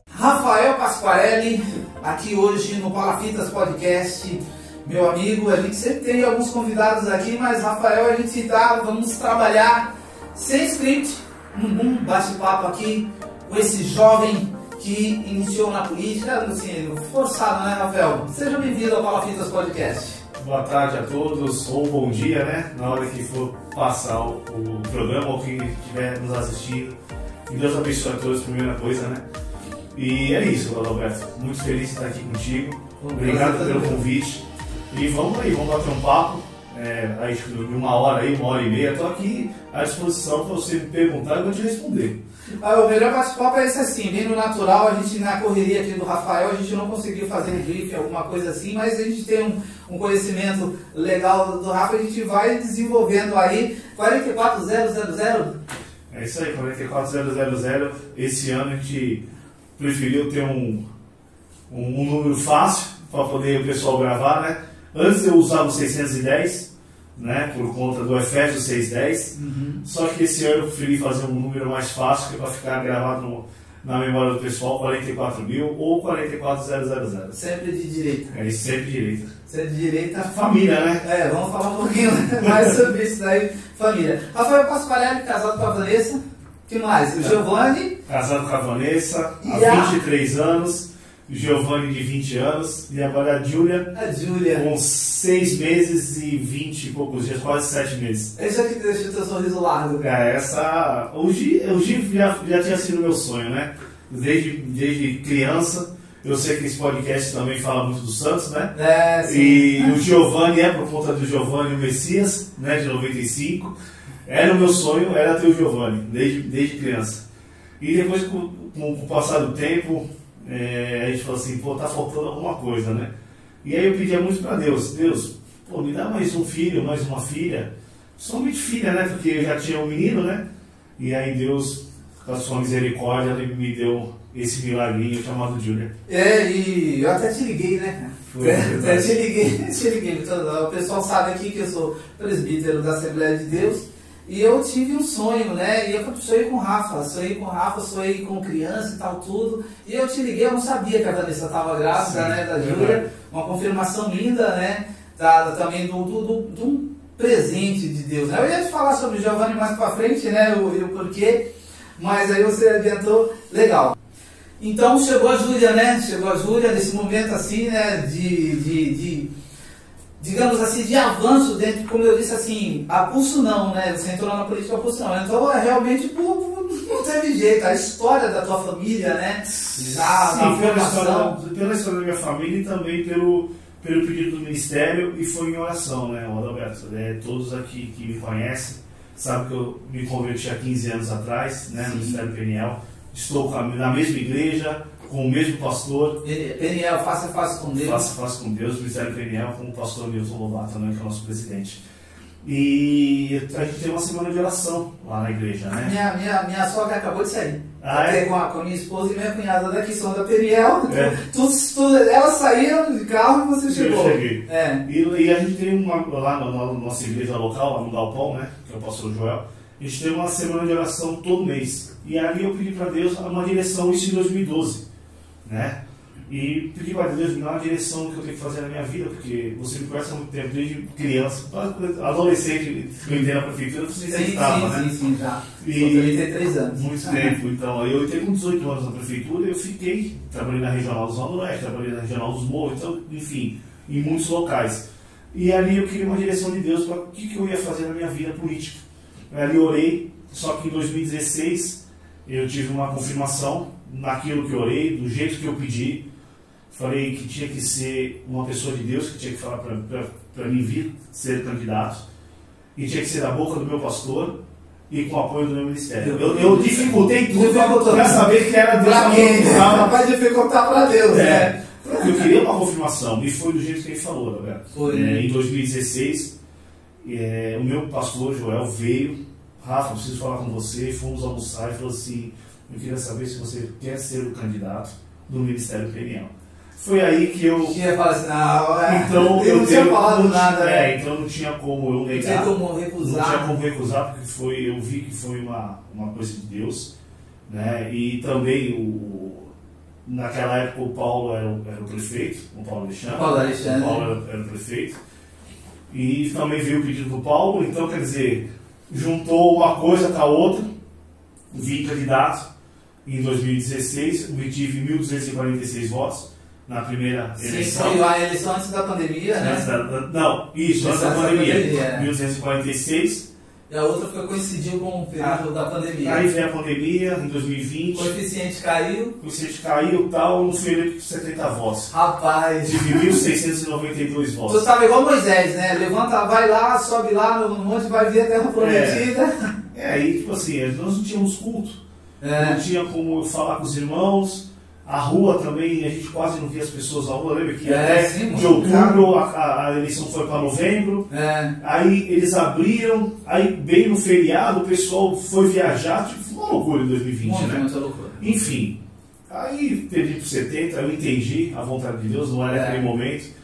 Rafael Pasquarelli, aqui hoje no Palafitas Podcast, meu amigo. A gente sempre tem alguns convidados aqui, mas Rafael, vamos trabalhar sem script, um bate-papo aqui com esse jovem que iniciou na política, assim, forçado, né, Rafael? Seja bem-vindo ao Palafitas Podcast. Boa tarde a todos, ou bom dia, né? Na hora que for passar o programa, ou quem estiver nos assistindo. Que Deus abençoe a todos, primeira coisa, né? E é isso, Alberto. Muito feliz de estar aqui contigo. Obrigado pelo convite. E vamos aí, vamos bater um papo. Aí, em uma hora e meia. Estou aqui à disposição para você me perguntar e eu vou te responder. O melhor bate-papo é esse assim, bem no natural. A gente, na correria aqui do Rafael, a gente não conseguiu fazer um brief, alguma coisa assim, mas a gente tem um conhecimento legal do Rafa, a gente vai desenvolvendo aí. 44000. É isso aí, 44000. Esse ano a gente preferiu ter um número fácil para poder o pessoal gravar, né? Antes eu usava o 610, né? Por conta do Efésios 610. Só que esse ano eu preferi fazer um número mais fácil, que é para ficar gravado na memória do pessoal, 44.000 ou 44000. Sempre de direita. É isso, sempre de direita. Sempre de direita. Família, né? Vamos falar um pouquinho mais sobre isso daí, família. Rafael Pasquarelli, casado com a Vanessa. O que mais? O Giovanni. Casado com a Vanessa, há 23 anos. O Giovanni de 20 anos. E agora a Júlia. Com 6 meses e 20 e poucos dias, quase 7 meses. Esse aqui deixa o teu sorriso largo. O Gi já tinha sido meu sonho, né? Desde criança. Eu sei que esse podcast também fala muito do Santos, né? Sim. E o Giovanni por conta do Giovanni o Messias, né? De 95. Era o meu sonho, era ter o Giovanni, desde criança. E depois, com o passar do tempo, a gente falou assim, tá faltando alguma coisa, né? E aí eu pedia muito para Deus, me dá mais um filho, mais uma filha. Somente filha, né? Porque eu já tinha um menino, né? E aí Deus, com a sua misericórdia, ele me deu esse milagrinho chamado Júlia. E eu até te liguei, né? Te liguei. O pessoal sabe aqui que eu sou presbítero da Assembleia de Deus. E eu tive um sonho, né? E eu sonhei com o Rafa, sonhei com criança e tal, tudo. E eu te liguei, eu não sabia que a Vanessa estava grávida, né? Da Júlia. Uma confirmação linda, né? Também de um presente de Deus, né? Eu ia te falar sobre o Giovanni mais pra frente, né? O porquê. Mas aí você adiantou, legal. Então chegou a Júlia, né? Nesse momento assim, né? Digamos assim, de avanço dentro, como eu disse assim, a pulso não, né? Você entrou na política a pulso não. Então, realmente, não teve jeito. A história da tua família, né? Sim, pela história da minha família e também pelo pedido do ministério, e foi em oração, né, Alberto? Todos aqui que me conhecem sabem que eu me converti há 15 anos atrás, né, no Ministério Peniel. Estou na mesma igreja, com o mesmo pastor. Peniel, face a face com Deus. Face a face com Deus, Ministério Peniel, com o pastor Nilson Lobato, né, que é o nosso presidente. E a gente tem uma semana de oração lá na igreja, né? Minha sogra acabou de sair. Com a minha esposa e minha cunhada daqui, são da Peniel. Elas saíram de carro e você chegou. Eu cheguei. E a gente tem lá na nossa igreja local, lá no Galpão, né, que é o pastor Joel, a gente tem uma semana de oração todo mês. E ali eu pedi para Deus uma direção, isso em 2012. Né? E pedi para Deus me dar uma direção do que eu tenho que fazer na minha vida, porque você me conhece há muito tempo, desde criança, adolescente, que eu entrei na prefeitura, você já estava, né? Sim, já. E 33 anos. Muito tempo. Então, eu entrei com 18 anos na prefeitura, eu fiquei, trabalhei na Regional do Zona Oeste, trabalhei na Regional dos Morros, então, enfim, em muitos locais. E ali eu queria uma direção de Deus para o que eu ia fazer na minha vida política. Ali eu orei, só que em 2016 eu tive uma confirmação naquilo que eu orei, do jeito que eu pedi. Falei que tinha que ser uma pessoa de Deus, que tinha que falar para mim vir ser candidato, e tinha que ser da boca do meu pastor e com o apoio do meu ministério. Eu dificultei tudo para saber que era Deus. Capaz de dificultar para Deus, né? Eu queria uma confirmação, e foi do jeito que ele falou, Roberto. Foi. Em 2016, o meu pastor Joel veio, Rafa, preciso falar com você, fomos almoçar e falou assim, eu queria saber se você quer ser o candidato do Ministério Peniel. Foi aí que eu... Que ia falar assim, não, então, eu não tinha falado nada. Então não tinha como eu negar. Não tinha como recusar. Não tinha como recusar, porque eu vi que foi uma coisa de Deus. Né? E também, naquela época, o Paulo era o prefeito, o Paulo Alexandre. O Paulo era o prefeito. E também veio o pedido do Paulo, então, quer dizer, juntou uma coisa com a outra, vim candidato. Em 2016, obtive 1.246 votos. Na primeira eleição. Sim, foi a eleição antes da pandemia, né? Antes da pandemia. 1.246. E a outra coincidiu com o período da pandemia. Aí veio a pandemia, em 2020. O coeficiente caiu. O tal, não fui eleito com 70 votos. Rapaz. Tive 1.692 votos. Tu estava igual Moisés, né? Levanta, vai lá, sobe lá no monte, vai ver a terra prometida. Aí, tipo assim, nós não tínhamos culto. Não tinha como falar com os irmãos. A rua também, a gente quase não via as pessoas na rua, lembra que até de outubro a eleição foi para novembro, aí eles abriram, aí bem no feriado o pessoal foi viajar, tipo, foi uma loucura em 2020, né? Muita loucura. Enfim, aí perdi por 70, eu entendi a vontade de Deus, não era naquele momento.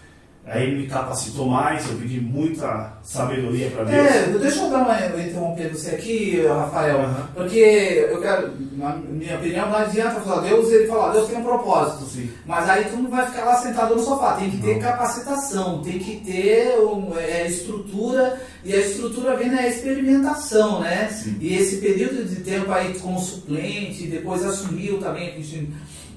Aí ele me capacitou mais, eu pedi muita sabedoria para Deus. Deixa eu interromper você aqui, Rafael, porque eu quero, na minha opinião, não adianta falar Deus, ele fala, Deus tem um propósito. Sim. Mas aí tu não vai ficar lá sentado no sofá, tem que ter capacitação, tem que ter estrutura, e a estrutura vem na experimentação, né? Sim. E esse período de tempo aí como suplente, depois assumiu também,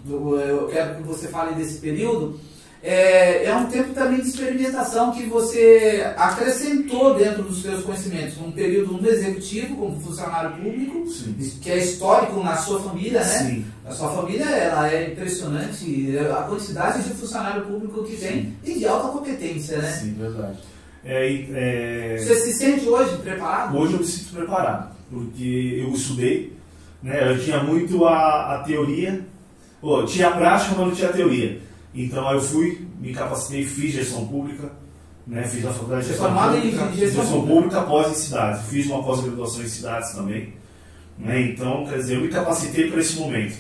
eu quero que você fale desse período. É um tempo também de experimentação que você acrescentou dentro dos seus conhecimentos. Um período no executivo, como funcionário público, Sim. que é histórico na sua família, né? Sim. A sua família ela é impressionante, a quantidade de funcionário público que tem e de alta competência, né? Sim, verdade. Você se sente hoje preparado? Hoje eu me sinto preparado, porque eu estudei, né? Eu tinha muito a teoria, tinha a prática, mas não tinha a teoria. Então eu fui, me capacitei, fiz gestão pública, né? Fiz a faculdade de gestão pública após em cidades, fiz uma pós-graduação em cidades também, né? Então, quer dizer, eu me capacitei para esse momento,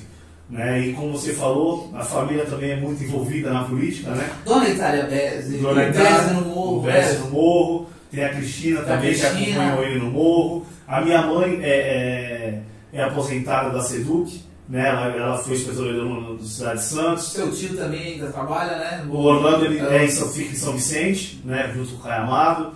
né? E como você falou, a família também é muito envolvida na política, né? Dona Itália Bezzi, Bezzi no Morro, tem a Cristina também que acompanhou ele no Morro, a minha mãe é aposentada da SEDUC, né? Ela foi inspetora da cidade de Santos. Seu tio também ainda trabalha, né? O Orlando fica em São Vicente, né? Junto com o Caio Amado.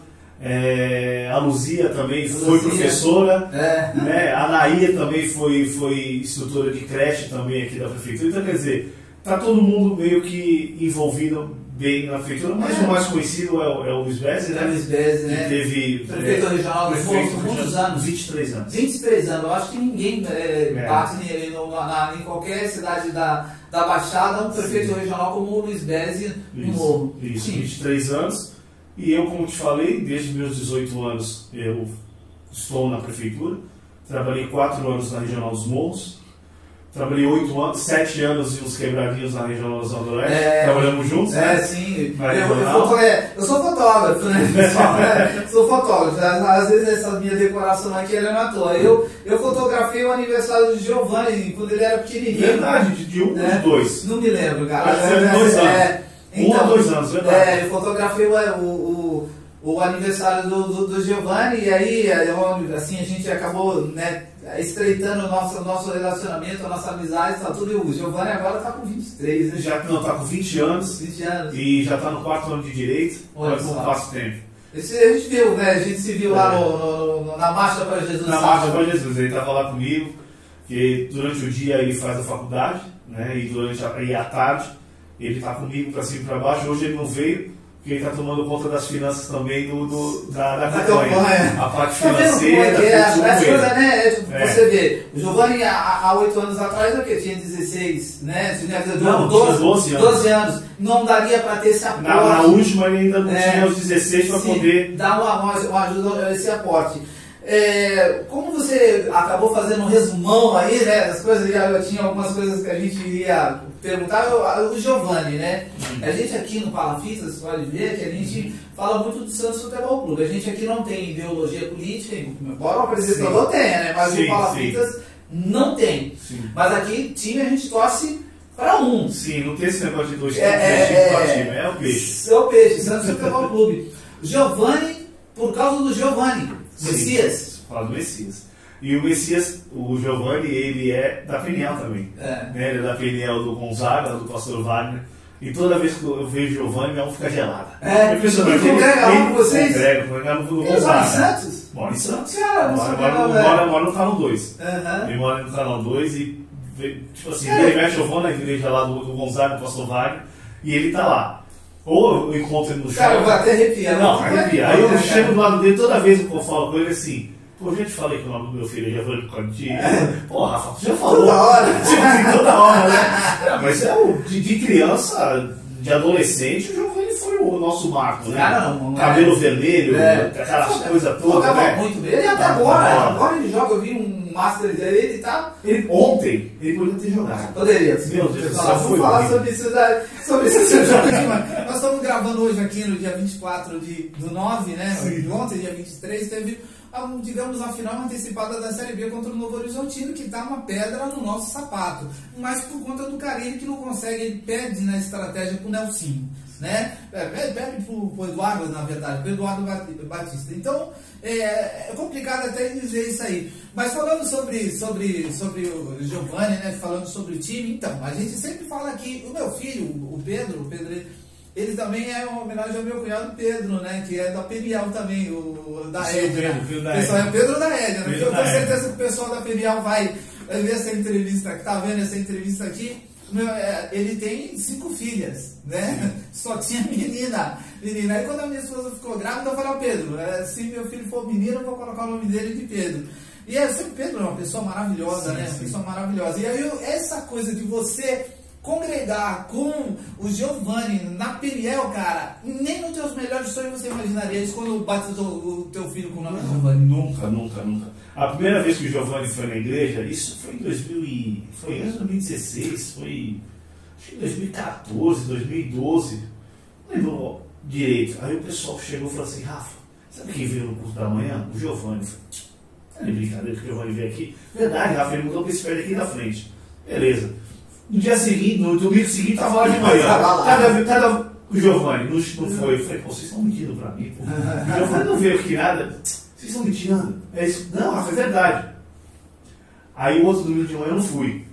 A Luzia também foi professora. Né? A Naia também foi instrutora de creche também aqui da prefeitura. Então, quer dizer, está todo mundo meio que envolvido bem na prefeitura, mas o mais conhecido é o Luiz Bezzi, né? Luiz Bezzi, né? Que teve prefeito regional do Fogo por muitos anos. 23 anos. 23 anos. Eu acho que ninguém bate em qualquer cidade da Baixada um prefeito regional como o Luiz Bezzi no Morro. Isso, 23 anos. E eu, como te falei, desde meus 18 anos eu estou na prefeitura. Trabalhei 4 anos na Regional dos Morros. Trabalhei 7 anos e uns quebradinhos na Regional da Zona do Oeste. Trabalhamos juntos, né? Sim. Eu sou fotógrafo, né, pessoal? Sou fotógrafo. Às vezes essa minha decoração aqui ela não é à toa. Eu fotografei o aniversário de Giovanni quando ele era pequenininho. Verdade, de 1 ou de 2? Não me lembro, cara. Acho que foi 2 anos. Então, 1 ou 2 anos, verdade. Eu fotografei o aniversário do Giovanni e aí assim, a gente acabou, né, estreitando o nosso relacionamento, a nossa amizade, tá tudo. E o Giovanni agora está com 23, né? Já está com 20 anos. 20 anos. E já está no 4º ano de Direito. Olha como passa o tempo. A gente viu, né? A gente se viu lá na Marcha para Jesus. Na Marcha para Jesus. Ele estava lá comigo, que durante o dia ele faz a faculdade, né? E à tarde ele está comigo para cima e para baixo. Hoje ele não veio, porque ele está tomando conta das finanças também da campanha. A parte financeira. As coisas, né? Você vê, o Giovanni há 8 anos atrás, o que? Tinha 16, né? Não, 12 anos. 12 anos. Não daria para ter esse aporte. Na última ele ainda não tinha os 16 para poder dar uma ajuda, esse aporte. Como você acabou fazendo um resumão aí, né, das coisas, já tinha algumas coisas que a gente iria perguntar, o Giovanni, né? A gente aqui no Palafitas, você pode ver que a gente fala muito do Santos Futebol Clube. A gente aqui não tem ideologia política, embora o apresentador tenha, né? Mas o Palafitas não tem. Sim. Mas aqui, time, a gente torce para um. Sim, não tem esse negócio de dois time, é o peixe. É o peixe, Santos Futebol Clube. Giovanni, por causa do Giovanni, Messias. Fala do Messias. E o Messias, o Giovanni, ele é da Peniel também. Né? Ele é da Peniel do Gonzaga, do pastor Wagner. E toda vez que eu vejo o Giovanni, minha alma fica gelada. É impressionante. Ele congrega lá com vocês? Congrega no Gonzaga. Mora em Santos? Mora em Santos. Cara, mora no Canal 2. Ele mora no Canal 2 e, tipo assim, ele mexe eu vou na igreja lá do Gonzaga, do pastor Wagner, e ele tá lá. Ou eu encontro ele no shopping. Cara, eu vou até arrepiar. Não, arrepiar. Aí eu chego do lado dele, toda vez que eu falo com ele assim, pô, eu já te falei que o nome do meu filho é Giovanni Conti. Pô, Rafa, você já falou. Toda hora. Toda hora, né? Mas de criança, de adolescente, o Giovanni foi o nosso marco, né? Não, cabelo vermelho, aquelas coisas todas, né? Muito bem. Ele até agora ele joga, eu vi um master dele, ele tá... Ontem, ele poderia ter jogado. Poderia. Meu Deus do céu, vamos falar sobre isso jogo aqui. Nós estamos gravando hoje aqui no dia 24 do 9, né? Sim. Ontem, dia 23, teve, digamos, a final antecipada da Série B contra o Novo Horizontino, que tá uma pedra no nosso sapato. Mas por conta do Carille, que não consegue, ele perde na estratégia pro Nelsinho, né? Perde pro Eduardo, na verdade, pro Eduardo Batista. Então, é complicado até dizer isso aí. Mas falando sobre o Giovanni, né? Falando sobre o time, então, a gente sempre fala aqui, o meu filho, o Pedro, ele também é uma homenagem ao meu cunhado Pedro, né? Que é da Peniel também, da Edna. Pessoal, é Pedro da Edna, né? Eu tenho certeza que o pessoal da Peniel vai ver essa entrevista, que tá vendo essa entrevista aqui. Ele tem 5 filhas, né? Só tinha menina. Aí quando a minha esposa ficou grávida, eu falei ao Pedro, se meu filho for menino, eu vou colocar o nome dele de Pedro. E sempre Pedro é uma pessoa maravilhosa, sim, né? Uma pessoa maravilhosa. E aí essa coisa de você congregar com o Giovanni na Peniel, cara, nem nos teus melhores sonhos você imaginaria isso quando batizou o teu filho com o nome de Giovanni. Nunca. A primeira vez que o Giovanni foi na igreja, isso foi em 2016, foi acho que em 2014, 2012, não lembro direito. Aí o pessoal chegou e falou assim, Rafa, sabe quem veio no curso da manhã? O Giovanni. Não é brincadeira que o Giovanni veio aqui. Verdade, Rafa, ele mudou para esse pé aqui na frente. Beleza. No dia seguinte, no domingo seguinte, estava lá de manhã. O Giovanni não foi. Eu falei, pô, vocês estão mentindo para mim. Pô. O Giovanni não veio aqui nada. Vocês estão mentindo. Não, Rafa, é verdade. Aí o outro domingo de manhã eu não fui.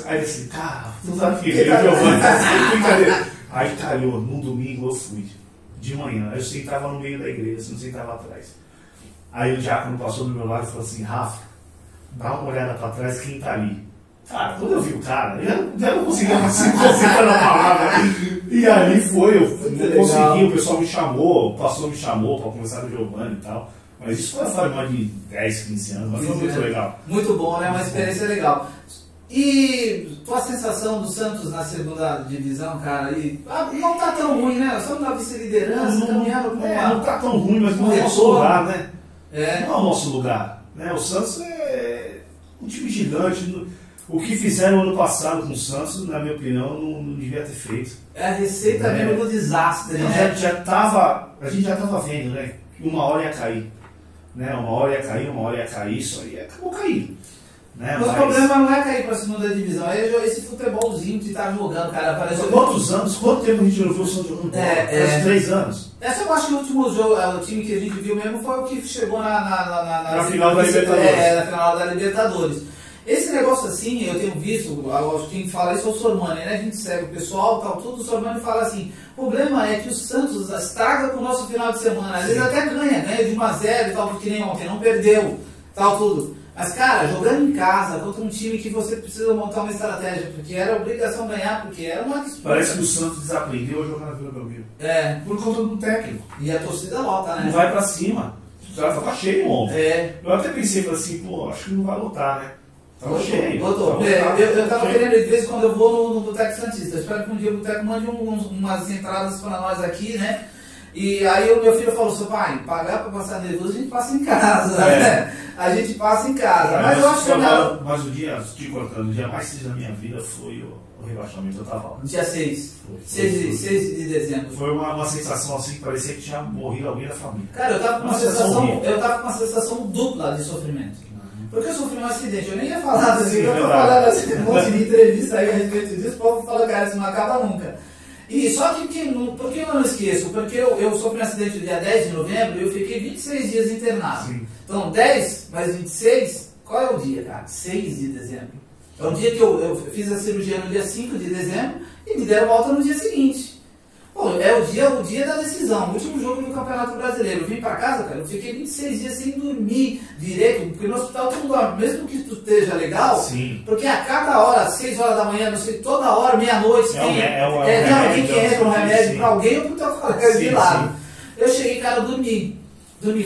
Aí ele disse, cara, tu sabe que veio o Giovanni. Brincadeira. Aí calhou, no domingo eu fui. De manhã. Aí eu sentava no meio da igreja, você não sentava atrás. Aí o diácono passou do meu lado e falou assim, Rafa, dá uma olhada para trás, quem tá ali? Cara, quando eu vi o cara, eu já não conseguia mais se concentrar na palavra. E ali foi, eu não consegui, o pessoal me chamou, o pastor me chamou para conversar com o Giovanni e tal. Mas isso foi mais de 10, 15 anos, mas foi muito legal. Muito bom, né? Uma experiência legal. E tua sensação do Santos na segunda divisão, cara, não tá tão ruim, né? Só na vice-liderança, caminhando com não tá tão ruim, mas não é o nosso lugar, né? Não é o nosso lugar. Né? O Santos é um time gigante. O que fizeram ano passado com o Santos, na minha opinião, não devia ter feito. É a receita mesmo do desastre, né? A gente já estava vendo, né? Que uma hora ia cair. Né? Uma hora ia cair, isso aí acabou caindo. Né? Mas o problema não é cair para a segunda divisão, é esse futebolzinho que tá jogando, cara. Parece quantos anos? Quanto tempo a gente não viu o Santos jogando? Faz 3 anos. Essa eu acho que o último jogo, o time que a gente viu mesmo foi o que chegou na final da Libertadores. Na final da Libertadores. Esse negócio assim, eu tenho visto, quem fala isso é o Sormani, né? A gente segue o pessoal, tal, tudo, o Sormani fala assim, o problema é que o Santos estraga com o nosso final de semana, às vezes até ganha de 1-0 e tal, porque nem ontem, não perdeu, tal, tudo. Mas, cara, jogando em casa contra um time que você precisa montar uma estratégia, porque era obrigação ganhar, porque era uma disputa. Parece que o Santos desaprendeu a jogar na Vila Belmiro. Por conta do técnico. E a torcida lota, né? Não vai pra cima. O cara tava cheio ontem. Eu até pensei, falei assim, pô, acho que não vai lotar, né? Tava cheio. Eu tava querendo, de vez em quando eu vou no Boteco Santista. Eu espero que um dia o Boteco mande umas entradas para nós aqui, né? E aí o meu filho falou, seu pai, pagar para passar nervoso a gente passa em casa, né? A gente passa em casa. Mas eu acho que mas o dia, te cortando, o dia mais triste da minha vida foi o rebaixamento, eu tava lá. Dia 6. 6 de dezembro. Foi uma sensação assim que parecia que tinha morrido alguém da família. Cara, eu tava com uma sensação dupla de sofrimento. Porque eu sofri um acidente, eu nem ia falar assim, eu tô falando assim, um monte de entrevista aí a respeito disso, o povo fala, cara, isso não acaba nunca. E só que, por que eu não esqueço? Porque eu sofri um acidente no dia 10 de novembro e eu fiquei 26 dias internado. Sim. Então, 10 mais 26, qual é o dia, cara? 6 de dezembro. É o dia que eu fiz a cirurgia no dia 5 de dezembro e me deram volta no dia seguinte. Pô, é o dia da decisão, o último jogo do Campeonato Brasileiro. Eu vim pra casa, cara, eu fiquei 26 dias sem dormir direito, porque no hospital tudo dorme, mesmo que tu esteja legal, sim, porque a cada hora, 6 horas da manhã, não sei, toda hora, meia-noite, tem alguém que entra um remédio pra alguém ou pro teu colega de lado. Sim. Eu cheguei, cara, dormi,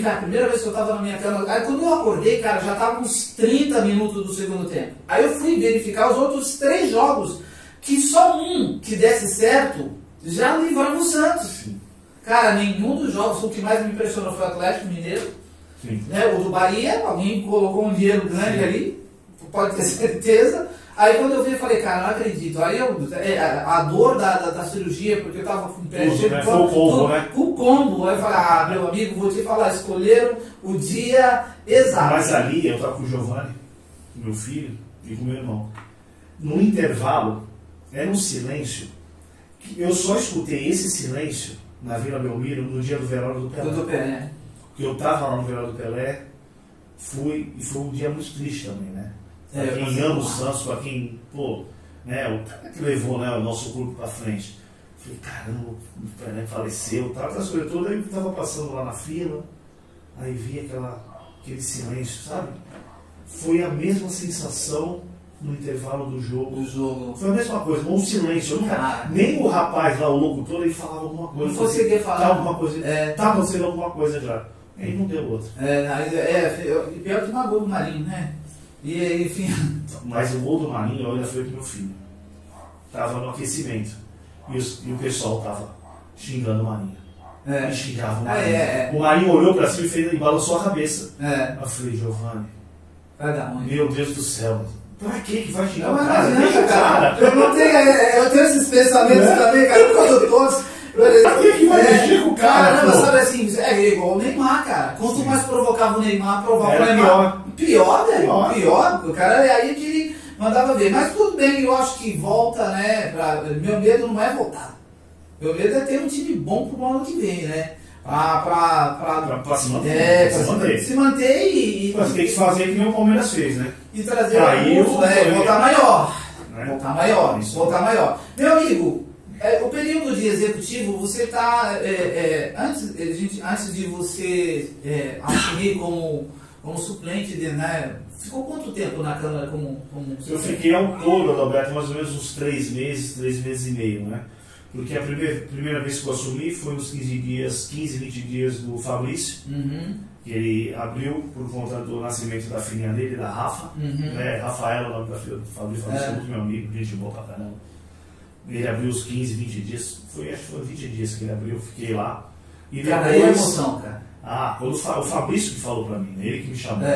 cara, a primeira vez que eu tava na minha cama, aí quando eu acordei, cara, já tava uns 30 minutos do segundo tempo. Aí eu fui verificar os outros 3 jogos, que só um que desse certo, já livrava o Santos. Sim. Cara, nenhum dos jogos, o que mais me impressionou foi o Atlético Mineiro. Né? O do Bahia, alguém colocou um dinheiro grande, sim, ali, pode ter certeza. Aí quando eu vi, eu falei, cara, não acredito. Aí a dor da cirurgia, porque eu tava com o pé cheio, o combo. Aí eu falei, meu amigo, vou te falar, escolheram o dia exato. Mas ali eu tava com o Giovanni, meu filho, e com meu irmão. No intervalo, era um silêncio. Eu só escutei esse silêncio na Vila Belmiro no dia do velório do Pelé. Porque eu estava lá no velório do Pelé, fui, e foi um dia muito triste também, né? Para quem ama o Santos, para quem, pô, né, o cara que levou, né, o nosso clube para frente. Falei, caramba, o Pelé faleceu, tal, aquelas coisas todas. Aí eu estava passando lá na fila, aí vi aquele silêncio, sabe? Foi a mesma sensação no intervalo do jogo. Foi a mesma coisa, um silêncio. Nem o rapaz lá, o locutor, ele falava alguma coisa. Não conseguia falar. Alguma coisa, tá acontecendo alguma coisa já. Aí não deu outra. Pior que uma gol do Marinho, né? E enfim. Mas o gol do Marinho, eu ainda fui com meu filho. Tava no aquecimento. E o pessoal tava xingando o Marinho. E xingava o Marinho. O Marinho olhou pra cima e balançou a cabeça. Eu falei, Giovanni, meu Deus do céu. Pra que vai xingar o cara? Deixa o cara. Eu tenho esses pensamentos também, cara, quando eu torço. Pra que vai mexer com o cara? Caramba, sabe assim, é igual o Neymar, cara. Quanto mais provocava o Neymar, provocava o Neymar. Pior, né? Pior. O cara é aí que ele mandava ver. Mas tudo bem, eu acho que volta, né? Meu medo não é voltar. Meu medo é ter um time bom pro ano que vem, né? Pra se manter e mas tem que fazer que nem o Palmeiras fez, né? E trazer voltar maior. Voltar maior. Meu amigo, o período de executivo, você está. Antes de você assumir como suplente, né? Ficou quanto tempo na Câmara como eu fiquei ao todo, Adalberto, mais ou menos uns 3 meses e meio, né? Porque a primeira vez que eu assumi foi nos 15, 20 dias do Fabrício, que ele abriu por conta do nascimento da filhinha dele, da Rafa, né? Rafaela, o nome da filha do Fabrício, muito meu amigo, gente boa pra caramba. Ele abriu os 15, 20 dias, acho que foi 20 dias que ele abriu, fiquei lá. E depois, cara, aí é emoção, cara. Quando o Fabrício que falou pra mim, ele que me chamou,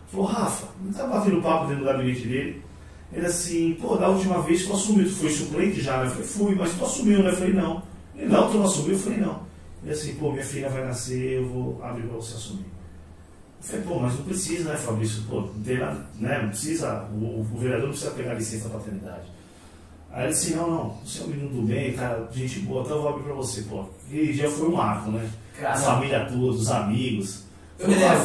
falou, Rafa, não tá batendo papo dentro do gabinete dele? Ele assim, pô, da última vez tu assumiu, tu foi suplente já, né? Eu falei, fui, mas tu assumiu, né? Eu falei, não. Ele, não, tu não assumiu? Eu falei, não. Ele assim, pô, minha filha vai nascer, eu vou abrir pra você assumir. Eu falei, pô, mas não precisa, né, Fabrício? Pô, não tem nada, né? Não precisa, o vereador não precisa pegar licença da paternidade. Aí ele disse, não, você é um menino do bem, cara, gente boa, então eu vou abrir pra você, pô. Aquele dia foi um marco, né? A família toda, os amigos.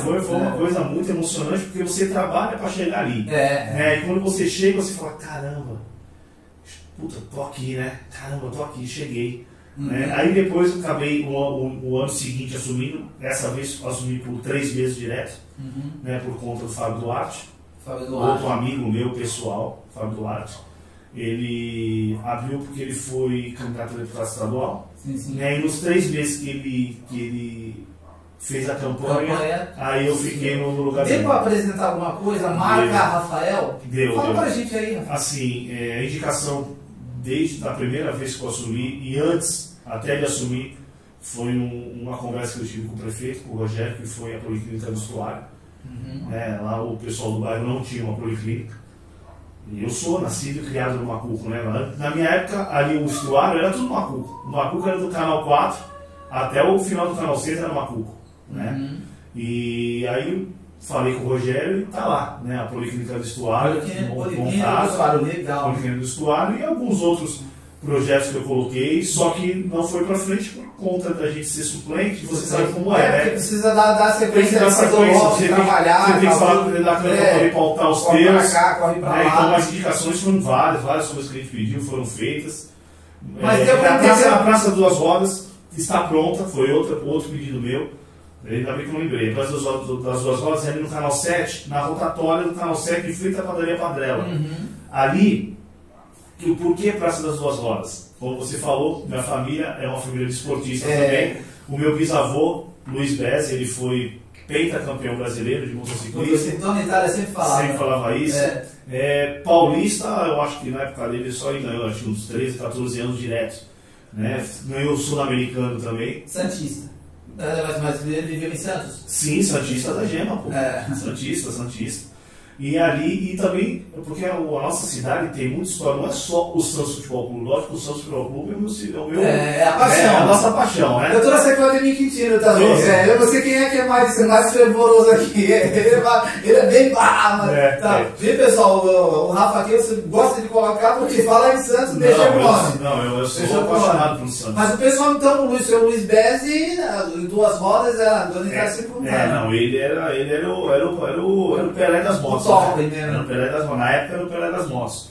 Foi uma coisa muito emocionante, porque você trabalha para chegar ali. E quando você chega, você fala, caramba, puta, tô aqui, né? Caramba, tô aqui, cheguei. Aí depois eu acabei o ano seguinte assumindo, dessa vez assumi por 3 meses direto, né, por conta do Fábio Duarte. Outro amigo meu, pessoal, Fábio Duarte. Ele abriu porque ele foi candidato a deputado estadual. E nos 3 meses que ele fez a campanha, aí eu fiquei no lugar dele. Deu para apresentar alguma coisa? Marca Rafael? Fala pra gente aí. Assim, a indicação desde a primeira vez que eu assumi, e antes até de assumir, foi uma conversa que eu tive com o prefeito, com o Rogério, que foi a Policlínica do Estuário. Lá o pessoal do bairro não tinha uma policlínica. E eu sou nascido e criado no Macuco, né? Na minha época, ali o Estuário era tudo Macuco. O Macuco era do Canal 4 até o final do Canal 6 era Macuco, né? E aí eu falei com o Rogério e tá lá, né? A Policlínica do Estuário, Policlínica do Estuário e alguns outros projetos que eu coloquei, só que não foi para frente por conta da gente ser suplente, você sabe como é, né? Porque precisa dar sequência, você trabalhar, tem que falar com o redator para poder pautar os termos. Então as indicações foram várias coisas que a gente pediu foram feitas. Mas a Praça das Duas Rodas está pronta, foi outro pedido meu. Ainda bem que eu não lembrei. A Praça das Duas Rodas é ali no Canal 7, na rotatória do Canal 7, em frente à padaria Padrela. Ali. Por que Praça das Duas Rodas? Como você falou, minha família é uma família de esportistas também. O meu bisavô, Luiz Bez, ele foi pentacampeão brasileiro de motociclismo. Então na Itália sempre falava isso. Paulista, eu acho que na época dele só ganhou, acho que uns 13, 14 anos direto. Né? Ganhou o sul-americano também. Santista. Mas ele viveu em Santos? Sim, Santista da Gema, pô. Santista. E ali, e também, porque a nossa cidade tem muita história, não é só o Santos Futebol Clube, lógico que o Santos Futebol Clube é o meu. É a paixão. A nossa paixão, né? Eu tô na sequência de Quintino também. Eu não sei quem é que é mais fervoroso aqui. Ele é bem bravo. Viu, pessoal? O Rafa aqui você gosta de colocar porque falar em Santos deixa o nome. Eu sou apaixonado pelo Santos. Mas o pessoal então, o Luiz Bezzi, Duas Rodas, era Dona Itália sempre não, ele era o Pelé das motos. Na época era o Pelé das motos.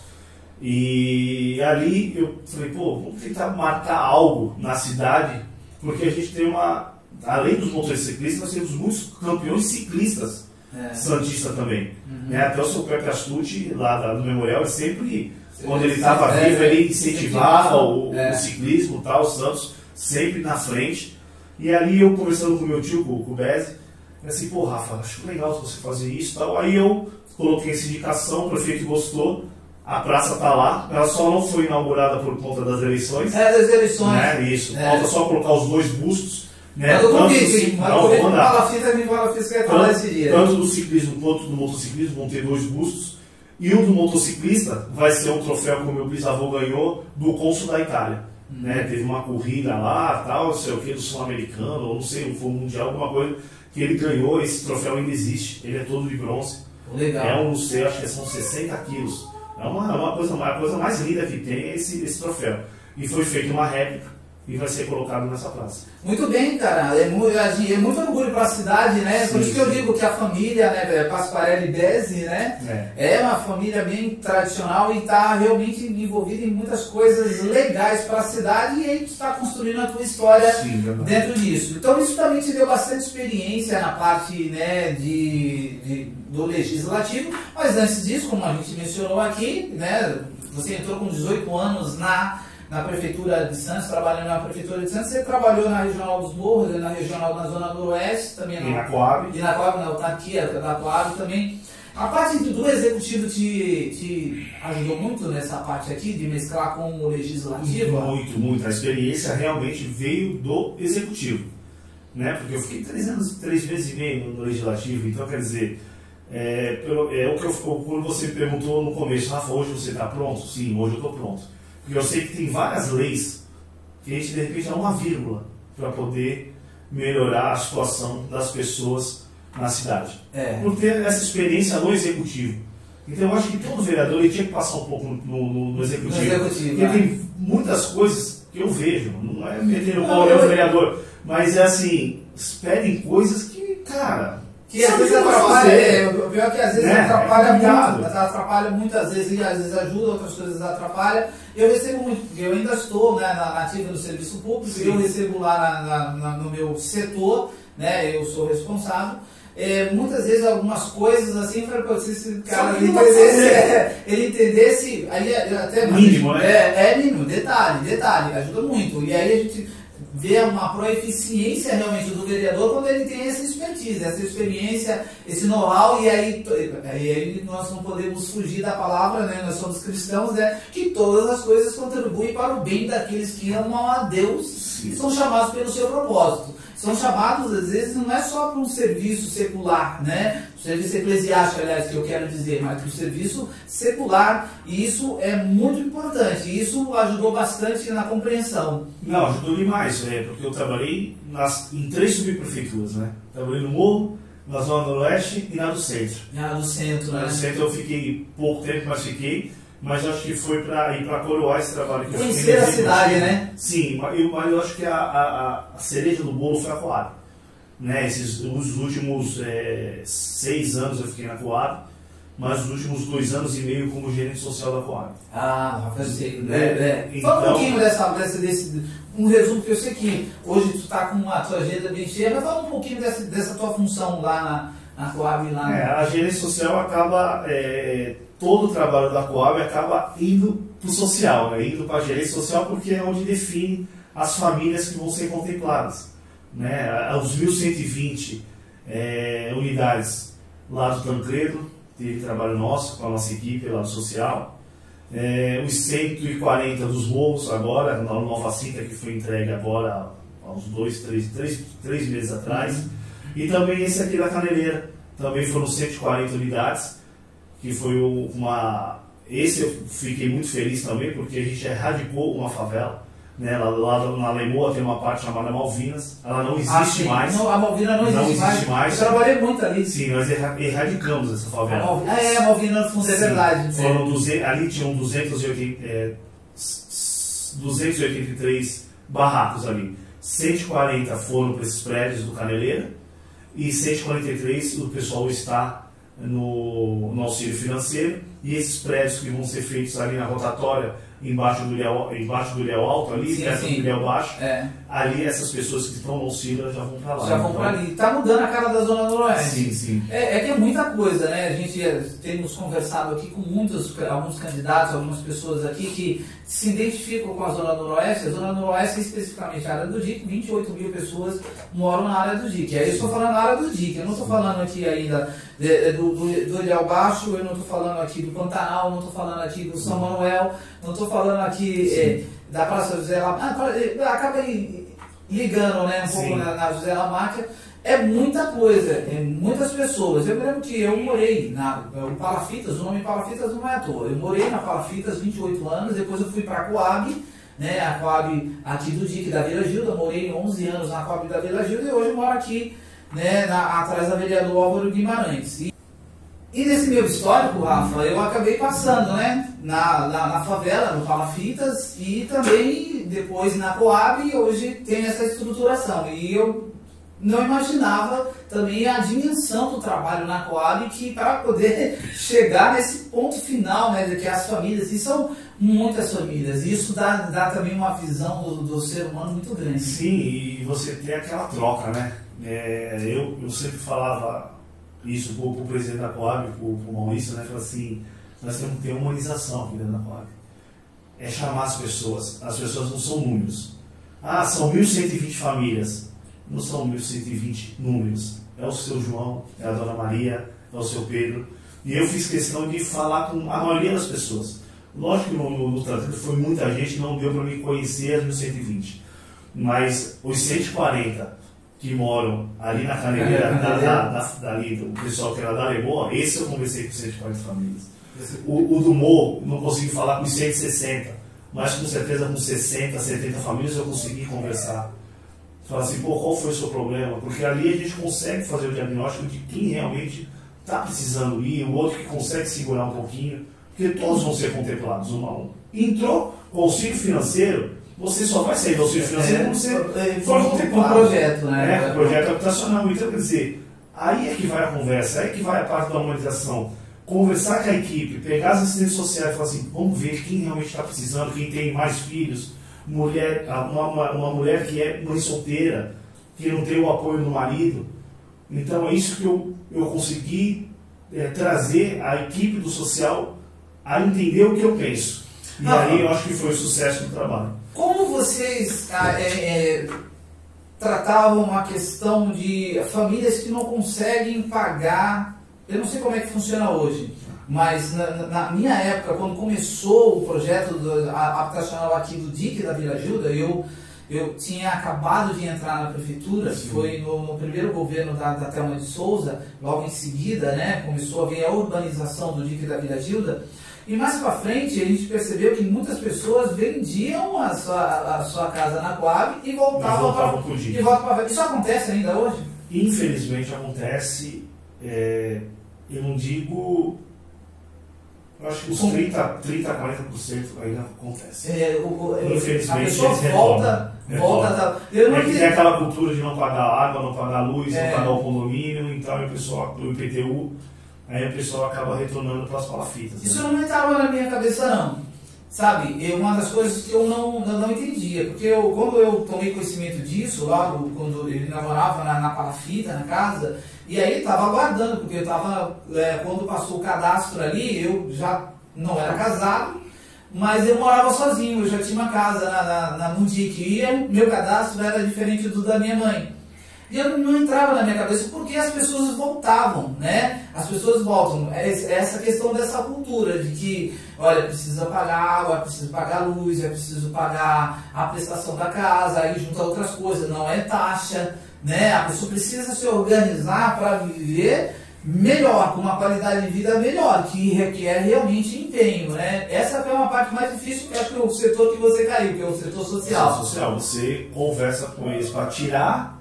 E ali eu falei, vamos tentar marcar algo na cidade, porque a gente tem além dos motociclistas, nós temos muitos campeões ciclistas santistas também. Até o seu Pepe Astucci, lá do Memorial, ele sempre, quando ele estava vivo, ele incentivava o ciclismo, o Santos sempre na frente. E ali eu conversando com o meu tio, com o Bezzi, assim, Rafa, acho legal você fazer isso e tal. Aí eu coloquei essa indicação, o prefeito gostou, a praça está lá, ela só não foi inaugurada por conta das eleições. Das eleições. Isso, falta só colocar os 2 bustos. Mas eu convido, tanto do ciclismo quanto do motociclismo vão ter 2 bustos. E o do motociclista vai ser um troféu que o meu bisavô ganhou do cônsul da Itália. Teve uma corrida lá, tal, não sei o que, do sul-americano, ou não sei, foi um mundial, alguma coisa que ele ganhou. Esse troféu ainda existe, ele é todo de bronze. Legal. Acho que são 60 quilos. É uma coisa mais linda que tem esse troféu. E foi feita uma réplica e vai ser colocado nessa praça. Muito bem, cara. É muito orgulho para a cidade, né? Por isso que eu digo que a família, né, Pasquarelli Bezzi, né, é uma família bem tradicional e está realmente envolvida em muitas coisas legais para a cidade e a gente está construindo a tua história dentro disso. Então isso também te deu bastante experiência na parte, né, do legislativo, mas antes disso, como a gente mencionou aqui, né, você entrou com 18 anos na Prefeitura de Santos, trabalhando na Prefeitura de Santos, você trabalhou na Regional dos Morros, na Regional da Zona do Oeste, também na Coab. E na Coab, aqui, da Coab também. A parte do Executivo te ajudou muito nessa parte aqui, de mesclar com o Legislativo? Muito. A experiência realmente veio do Executivo, né? Porque eu fiquei 3 meses e meio no Legislativo, então quer dizer, quando você perguntou no começo, Rafa, hoje você está pronto? Sim, hoje eu estou pronto. Porque eu sei que tem várias leis que a gente de repente dá uma vírgula para poder melhorar a situação das pessoas na cidade. Por ter essa experiência no Executivo. Então eu acho que todo vereador ele tinha que passar um pouco no Executivo. Porque tem muitas coisas que eu vejo, não é meter o pau no vereador, mas é assim, pedem coisas que, cara... Que às vezes atrapalha, o pior é que às vezes atrapalha muitas vezes, e às vezes ajuda, outras coisas atrapalha. Eu recebo muito, porque eu ainda estou, né, nativa do serviço público, eu recebo lá no meu setor, né, eu sou responsável. Muitas vezes algumas coisas assim, se esse cara ele entendesse, aí até mínimo, né? Mínimo, detalhe, ajuda muito. E aí a gente ver uma proeficiência realmente do vereador quando ele tem essa expertise, essa experiência, esse know-how, e aí nós não podemos fugir da palavra, né? Nós somos cristãos, né? Que todas as coisas contribuem para o bem daqueles que amam a Deus e são chamados pelo seu propósito. São chamados, às vezes, não é só para um serviço secular, né? Serviço eclesiástico, aliás, que eu quero dizer, mas para o serviço secular, e isso é muito importante, e isso ajudou bastante na compreensão. Não, ajudou demais, porque eu trabalhei em 3 subprefeituras, né? Trabalhei no Morro, na Zona Noroeste e na do Centro. Na do Centro, né? Na do Centro eu fiquei pouco tempo, mas acho que foi para ir para coroar esse trabalho que eu fiquei. Conhecer a cidade, né? Sim, mas eu acho que a cereja do bolo foi a Coab. Né? Os últimos 6 anos eu fiquei na Coab, mas os últimos 2 anos e meio como gerente social da Coab. Ah, eu sei. Então, fala um pouquinho desse um resumo, que eu sei que hoje tu está com a tua agenda bem cheia, mas fala um pouquinho dessa tua função lá na Coab. A gerência social acaba, todo o trabalho da Coab acaba indo para o social, né? Indo para a gerência social, porque é onde define as famílias que vão ser contempladas. Né, os 1.120 unidades lá do Tancredo, teve trabalho nosso, com a nossa equipe lá do social, os 140 dos morros agora, na nova cinta que foi entregue agora há uns 3 meses atrás, e também esse aqui da Caneleira, também foram 140 unidades, que foi esse eu fiquei muito feliz também, porque a gente erradicou uma favela. Né, lá na Lemoa tem uma parte chamada Malvinas, ela não existe mais. Não, a Malvina não existe mais. Eu trabalhei muito ali. Sim, nós erradicamos essa favela. A Malvina no fundo é verdade. Ali tinham 283 barracos ali. 140 foram para esses prédios do Caneleira e 143 o pessoal está no auxílio financeiro, e esses prédios que vão ser feitos ali na rotatória, embaixo do Ilhéu Alto, ali, perto do Ilhéu Baixo, ali essas pessoas que estão no auxílio já vão para lá. Já vão para ali. Está mudando a cara da Zona Noroeste. Sim, sim. É que é muita coisa, né? A gente temos conversado aqui com alguns candidatos, algumas pessoas aqui que se identificam com a Zona Noroeste. A Zona Noroeste, especificamente a área do DIC, 28 mil pessoas moram na área do DIC. Aí eu estou falando na área do DIC, eu não estou falando aqui ainda do Ilhéu Baixo, eu não estou falando aqui do Pantanal, não estou falando aqui do São Manuel, não estou falando aqui da Praça José Lamarca, acaba ligando, né, um pouco na José Lamarca. É muita coisa, é muitas pessoas. Eu me lembro que eu morei o Palafitas, o nome Palafitas não é à toa. Eu morei na Palafitas 28 anos, depois eu fui para a Coab, né, a Coab aqui do DIC da Vila Gilda, morei 11 anos na Coab da Vila Gilda e hoje eu moro aqui, né, atrás da vereador Álvaro Guimarães. E nesse meu histórico, Rafa, eu acabei passando, né, na favela, no Palafitas, e também depois na Coab, e hoje tem essa estruturação. E eu não imaginava também a dimensão do trabalho na Coab, que para poder chegar nesse ponto final, né, de que as famílias, e são muitas famílias, e isso dá também uma visão do ser humano muito grande. Sim, e você tem aquela troca, né? Eu sempre falava isso para o presidente da Coab, para o Maurício, né? Falei assim, nós temos que ter humanização aqui dentro da Coab. É chamar as pessoas não são números. Ah, são 1.120 famílias. Não são 1.120 números. É o seu João, é a dona Maria, é o seu Pedro. E eu fiz questão de falar com a maioria das pessoas. Lógico que no tratamento foi muita gente, não deu para me conhecer as 1.120. Mas os 140 que moram ali na Caneleira, dali, o pessoal que era da Lemoa, esse eu conversei com 140 famílias. O do Morro, não consegui falar com 160, mas com certeza com 60, 70 famílias eu consegui conversar. Falar assim, qual foi o seu problema? Porque ali a gente consegue fazer o diagnóstico de quem realmente está precisando ir, o outro que consegue segurar um pouquinho, porque todos vão ser contemplados, um a um. Entrou com auxílio financeiro, você só vai sair do auxílio financeiro quando você for contemplado. Um projeto, né? Projeto habitacional. Então, quer dizer, aí é que vai a conversa, aí é que vai a parte da humanização. Conversar com a equipe, pegar as assistentes sociais e falar assim, vamos ver quem realmente está precisando, quem tem mais filhos, uma mulher que é mãe solteira, que não tem o apoio do marido. Então é isso que eu consegui trazer a equipe do social a entender o que eu penso. E aí eu acho que foi o sucesso do trabalho. Como vocês tratavam a questão de famílias que não conseguem pagar? Eu não sei como é que funciona hoje, mas na minha época, quando começou o projeto habitacional aqui do DIC da Vila Gilda, eu tinha acabado de entrar na prefeitura. Sim. Foi no primeiro governo da Thelma de Souza, logo em seguida, né, começou a vir a urbanização do DIC da Vila Gilda. E mais para frente a gente percebeu que muitas pessoas vendiam a sua casa na Coab e voltavam para o DIC. Isso acontece ainda hoje? Infelizmente acontece. Eu não digo... Eu acho que os 30% a 40% ainda acontece. Infelizmente, a pessoa volta tem aquela cultura de não pagar água, não pagar luz, não pagar o condomínio, então o pessoal do IPTU, aí o pessoal acaba retornando para as palafitas. Isso não estava na minha cabeça, não. Sabe, uma das coisas que eu não entendia, porque quando eu tomei conhecimento disso, logo quando ele namorava na palafita, na casa, e aí estava aguardando, porque eu estava, quando passou o cadastro ali, eu já não era casado, mas eu morava sozinho, eu já tinha uma casa no DIC, e meu cadastro era diferente do da minha mãe. E eu não entrava na minha cabeça porque as pessoas voltavam, né? As pessoas voltam. Essa questão dessa cultura de que, olha, precisa pagar água, precisa pagar luz, é preciso pagar a prestação da casa, aí junta outras coisas, não é taxa, né? A pessoa precisa se organizar para viver melhor, com uma qualidade de vida melhor, que requer realmente empenho, né? Essa é uma parte mais difícil, que acho que é o setor que você caiu, que é o setor social. Você conversa com eles para tirar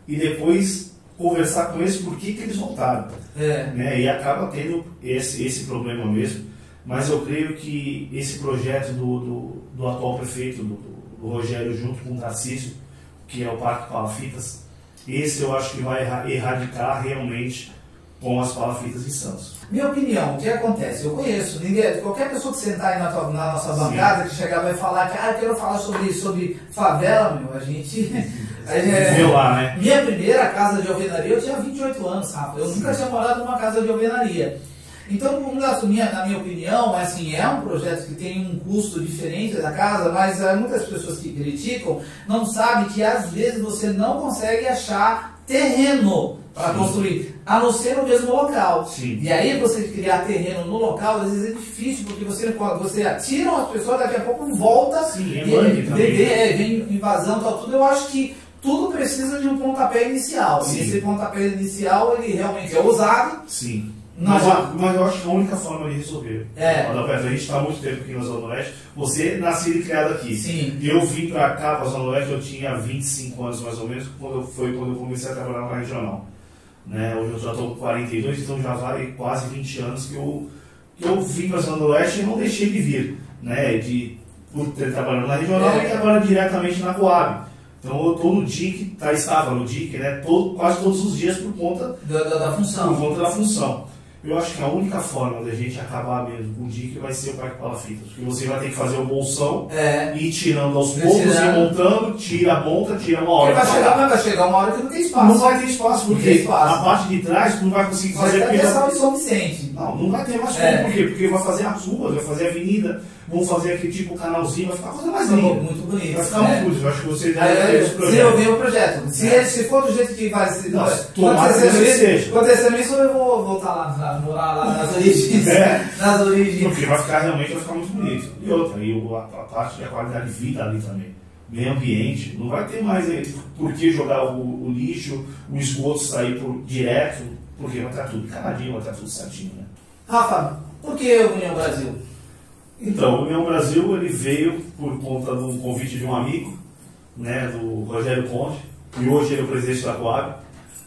e depois conversar com eles por que eles voltaram. Né? E acaba tendo esse problema mesmo. Mas eu creio que esse projeto do atual prefeito, do Rogério, junto com o Tarcísio, que é o Parque Palafitas, esse eu acho que vai erradicar realmente com as palafitas em Santos. Minha opinião, o que acontece? Eu conheço, qualquer pessoa que sentar aí na nossa bancada, que chegar vai falar que eu quero falar sobre favela, a gente viveu lá, né? Minha primeira casa de alvenaria, eu tinha 28 anos, Rafa. Eu nunca tinha morado numa casa de alvenaria. Então, na minha opinião, assim, é um projeto que tem um custo diferente da casa, mas muitas pessoas que criticam não sabem que às vezes você não consegue achar terreno para construir, a não ser no mesmo local. Sim. E aí você criar terreno no local, às vezes é difícil, porque você atira as pessoas, daqui a pouco volta, sim, vem invasão, tal, tudo. Eu acho que tudo precisa de um pontapé inicial. Sim. E esse pontapé inicial, ele realmente é ousado. Sim. Mas eu acho que é a única forma de resolver. A gente está há muito tempo aqui na Zona Oeste. Você nascido e criado aqui. Sim. Eu vim para cá, para a Zona Oeste, eu tinha 25 anos mais ou menos, quando eu comecei a trabalhar na regional. Né? Hoje eu já estou com 42, então já vai quase 20 anos que eu vim para a Zona Oeste e não deixei de vir. Né? Por ter trabalhado na regional e agora diretamente na Coab. Então eu estou no DIC, estava no DIC, né? Quase todos os dias por conta da função. Por conta da função. Eu acho que a única forma da gente acabar mesmo com o DIC vai ser o Parque Palafitas, porque você vai ter que fazer o bolsão e ir tirando aos poucos, e montando, tira a monta, tira uma hora. Vai chegar uma hora que não tem espaço. Não vai ter espaço, porque a parte de trás não vai conseguir fazer. Vai ter essa São Vicente. Não vai ter mais como. Por quê? Porque vai fazer as ruas, vai fazer a avenida, vão fazer aquele tipo canalzinho, vai ficar coisa mais linda. Muito bonito. Vai ficar muito bonito. Eu acho que você já desenvolver o projeto. Se for do jeito que vai ser. Acontecendo isso, eu vou voltar lá, morar lá nas origens. Nas origens. Porque vai ficar muito bonito. E outra, a parte da qualidade de vida ali também. Meio ambiente, não vai ter mais por que jogar o lixo, o esgoto sair direto, porque vai estar tudo encanadinho, vai estar tudo certinho, né? Rafa, por que a União Brasil? Então, o União Brasil ele veio por conta de um convite de um amigo, né, do Rogério Conde, e hoje ele é o presidente da Coab,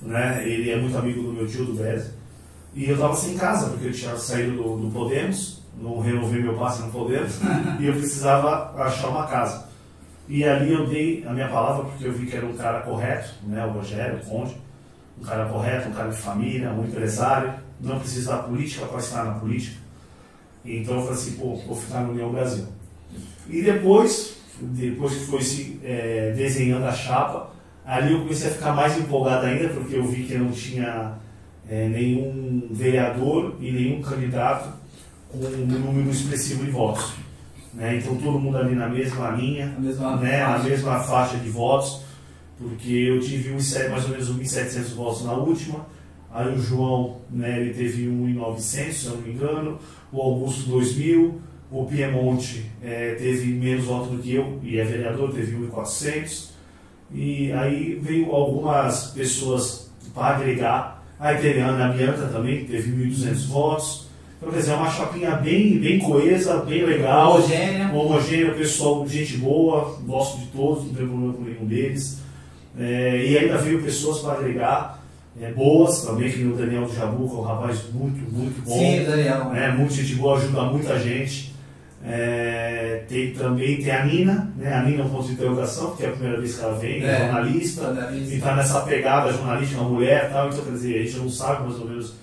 né, ele é muito amigo do meu tio, do Bézio, e eu estava sem casa, porque eu tinha saído do Podemos, não renovei meu passe no Podemos, e eu precisava achar uma casa. E ali eu dei a minha palavra, porque eu vi que era um cara correto, né, o Rogério Conde, um cara correto, um cara de família, um empresário, não precisa da política para estar na política. Então eu falei assim, vou ficar no União Brasil. E depois que foi se desenhando a chapa, ali eu comecei a ficar mais empolgado ainda, porque eu vi que não tinha nenhum vereador e nenhum candidato com um número expressivo de votos. né? Então todo mundo ali na mesma linha, a mesma faixa de votos, porque eu tive mais ou menos 1.700 votos na última, aí o João, né, ele teve 1.900, se eu não me engano, o Augusto 2.000, o Piemonte teve menos votos do que eu, e é vereador, teve 1.400, e aí veio algumas pessoas para agregar. Aí teve a Ana Bianca também, que teve 1.200 votos. Então, quer dizer, é uma chapinha bem coesa, bem legal. Homogênea, pessoal, gente boa, gosto de todos, não tem problema com nenhum deles. E ainda veio pessoas para agregar, boas também, que nem o Daniel do Jabuca, um rapaz muito bom. Sim, Daniel. Muito gente boa, ajuda muita gente. Tem a Nina, né? A Nina é um ponto de interrogação, porque é a primeira vez que ela vem, é jornalista, e está nessa pegada jornalística, uma mulher e tal, então quer dizer, a gente não sabe mais ou menos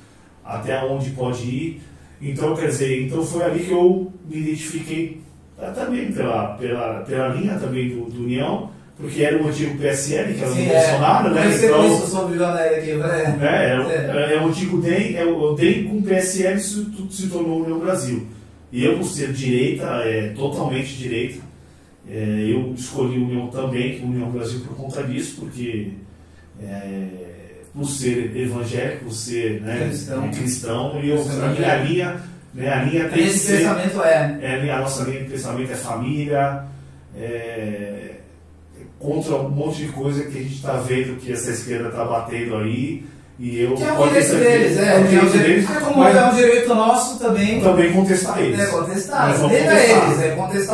até onde pode ir. Então, quer dizer, então foi ali que eu me identifiquei também pela linha também do União, porque era o antigo PSL, que era o Bolsonaro, né? Então, isso sobre o aqui, é o antigo DEM, o DEM com o PSL se tornou União Brasil. E eu, por ser direita, totalmente direita, eu escolhi União também, União Brasil, por conta disso, porque por ser evangélico, por ser cristão, e a linha tem que ser... pensamento a nossa linha de pensamento é família, contra um monte de coisa que a gente está vendo que essa esquerda está batendo aí. E eu que é um direito deles, como é um direito nosso também contestar eles. Contestar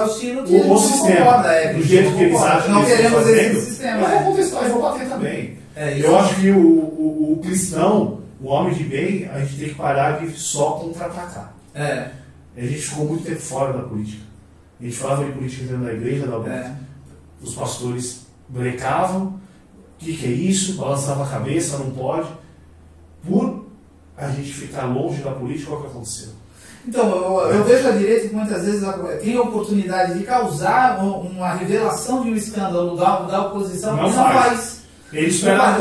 o estilo que o sistema, do jeito que eles acham não que eles queremos estão fazendo, esse sistema. Eu vou contestar e vou bater também. Eu acho que o cristão, o homem de bem, a gente tem que parar de só contra-atacar. A gente ficou muito tempo fora da política. A gente falava de política dentro da igreja, os pastores brecavam, o que é isso? Balançava a cabeça, não pode. Por a gente ficar longe da política, o que aconteceu? Então, eu vejo a direita que muitas vezes tem a oportunidade de causar uma revelação de um escândalo da oposição, não faz. Eles esperam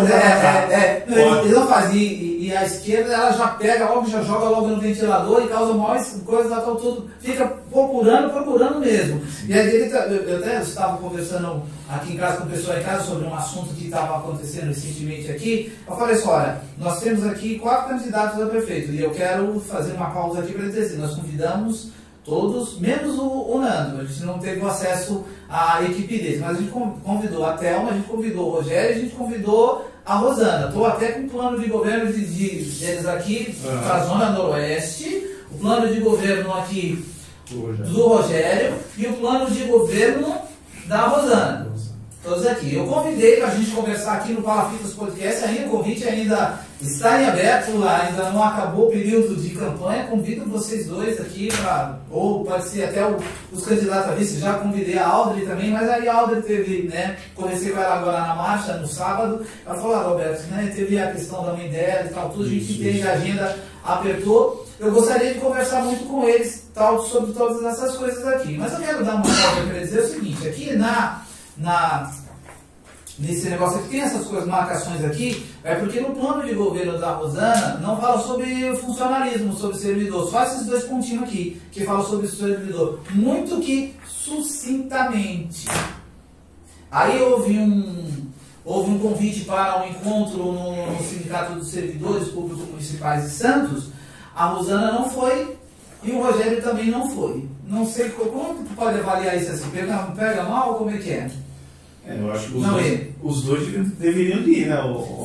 Ele não faz. E a esquerda, ela já pega logo, já joga logo no ventilador e causa maiores coisas, tudo fica procurando mesmo. E a direita, eu até estava conversando aqui em casa com o pessoal em casa sobre um assunto que estava acontecendo recentemente aqui. Eu falei assim, olha, nós temos aqui 4 candidatos a prefeito e eu quero fazer uma pausa aqui para dizer assim, nós convidamos todos, menos o Nando, a gente não teve acesso à equipe deles, mas a gente convidou a Thelma, a gente convidou o Rogério, a gente convidou a Rosana. Estou até com o plano de governo deles aqui para a Zona Noroeste, o plano de governo aqui do Rogério e o plano de governo da Rosana. Todos aqui. Eu convidei para a gente conversar aqui no Palafitas Podcast, ainda o convite ainda está em aberto, ainda não acabou o período de campanha. Convido vocês dois aqui, ou pode ser até os candidatos a vice. Já convidei a Audrey também, mas aí a Audrey teve, conversei com ela agora na marcha, no sábado. Ela falou, Roberto, teve a questão da mãe dela e tal, tudo, a gente entende, a agenda apertou. Eu gostaria de conversar muito com eles sobre todas essas coisas aqui. Mas eu quero dar uma palavra para dizer o seguinte, aqui nesse negócio aqui, tem essas coisas, marcações aqui, porque no plano de governo da Rosana não fala sobre funcionalismo, sobre servidor, só esses 2 pontinhos aqui, que falam sobre o servidor, muito que sucintamente. Aí houve um convite para um encontro no Sindicato dos Servidores Públicos Municipais de Santos, a Rosana não foi e o Rogério também não foi. Não sei como tu pode avaliar isso assim, pega mal ou como é que é? Eu acho que os dois deveriam ir, né?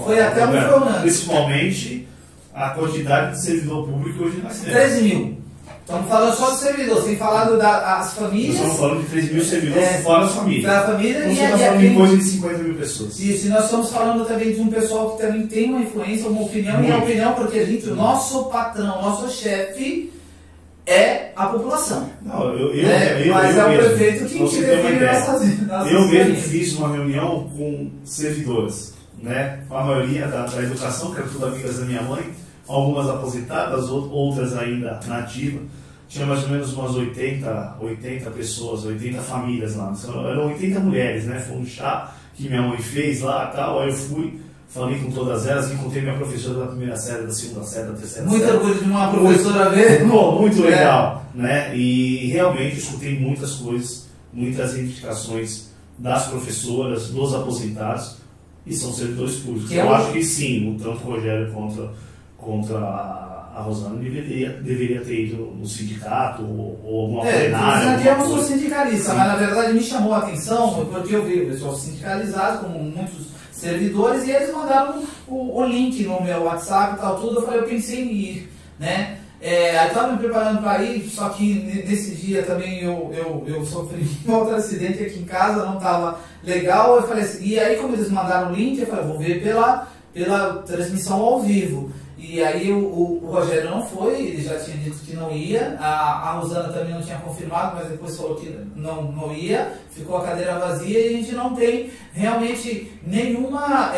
Foi até o Fernando. Principalmente a quantidade de servidor público hoje nós temos. 13 mil. Estamos falando só do servidor, sem falar das famílias. Nós estamos falando de 13 mil servidores fora das famílias. Da família nós estamos falando de coisa de 50 mil pessoas. Isso, e nós estamos falando também de um pessoal que também tem uma influência, uma opinião, e a opinião, porque o nosso patrão, nosso chefe é a população. Não, mas é o prefeito que define nossas Eu mesmo fiz uma reunião com servidores, a maioria da educação, que eram tudo amigas da minha mãe, algumas aposentadas, outras ainda na ativa. Tinha mais ou menos umas 80 pessoas, 80 famílias lá. Eram 80 mulheres, Foi um chá que minha mãe fez lá, tal, aí eu fui, falei com todas elas, encontrei minha professora da primeira série, da segunda série, da terceira muito série. orgulho de uma professora ver. Muito legal, né? E realmente escutei muitas coisas, muitas indicações das professoras, dos aposentados, e são servidores públicos. Eu acho que sim, tanto o Rogério contra a Rosana deveria ter ido no sindicato ou alguma plenária. Aqui eu não sou sindicalista, mas na verdade me chamou a atenção porque eu vi pessoas sindicalizadas, como muitos servidores, e eles mandaram o link no meu WhatsApp e tal, tudo. Eu falei, eu pensei em ir, né? Aí estava me preparando para ir, só que nesse dia também eu sofri um outro acidente aqui em casa, não estava legal. Eu falei assim, e aí como eles mandaram o link, eu falei, vou ver pela transmissão ao vivo. E aí o Rogério não foi, ele já tinha dito que não ia, a Rosana também não tinha confirmado, mas depois falou que não ia, ficou a cadeira vazia e a gente não tem realmente nenhuma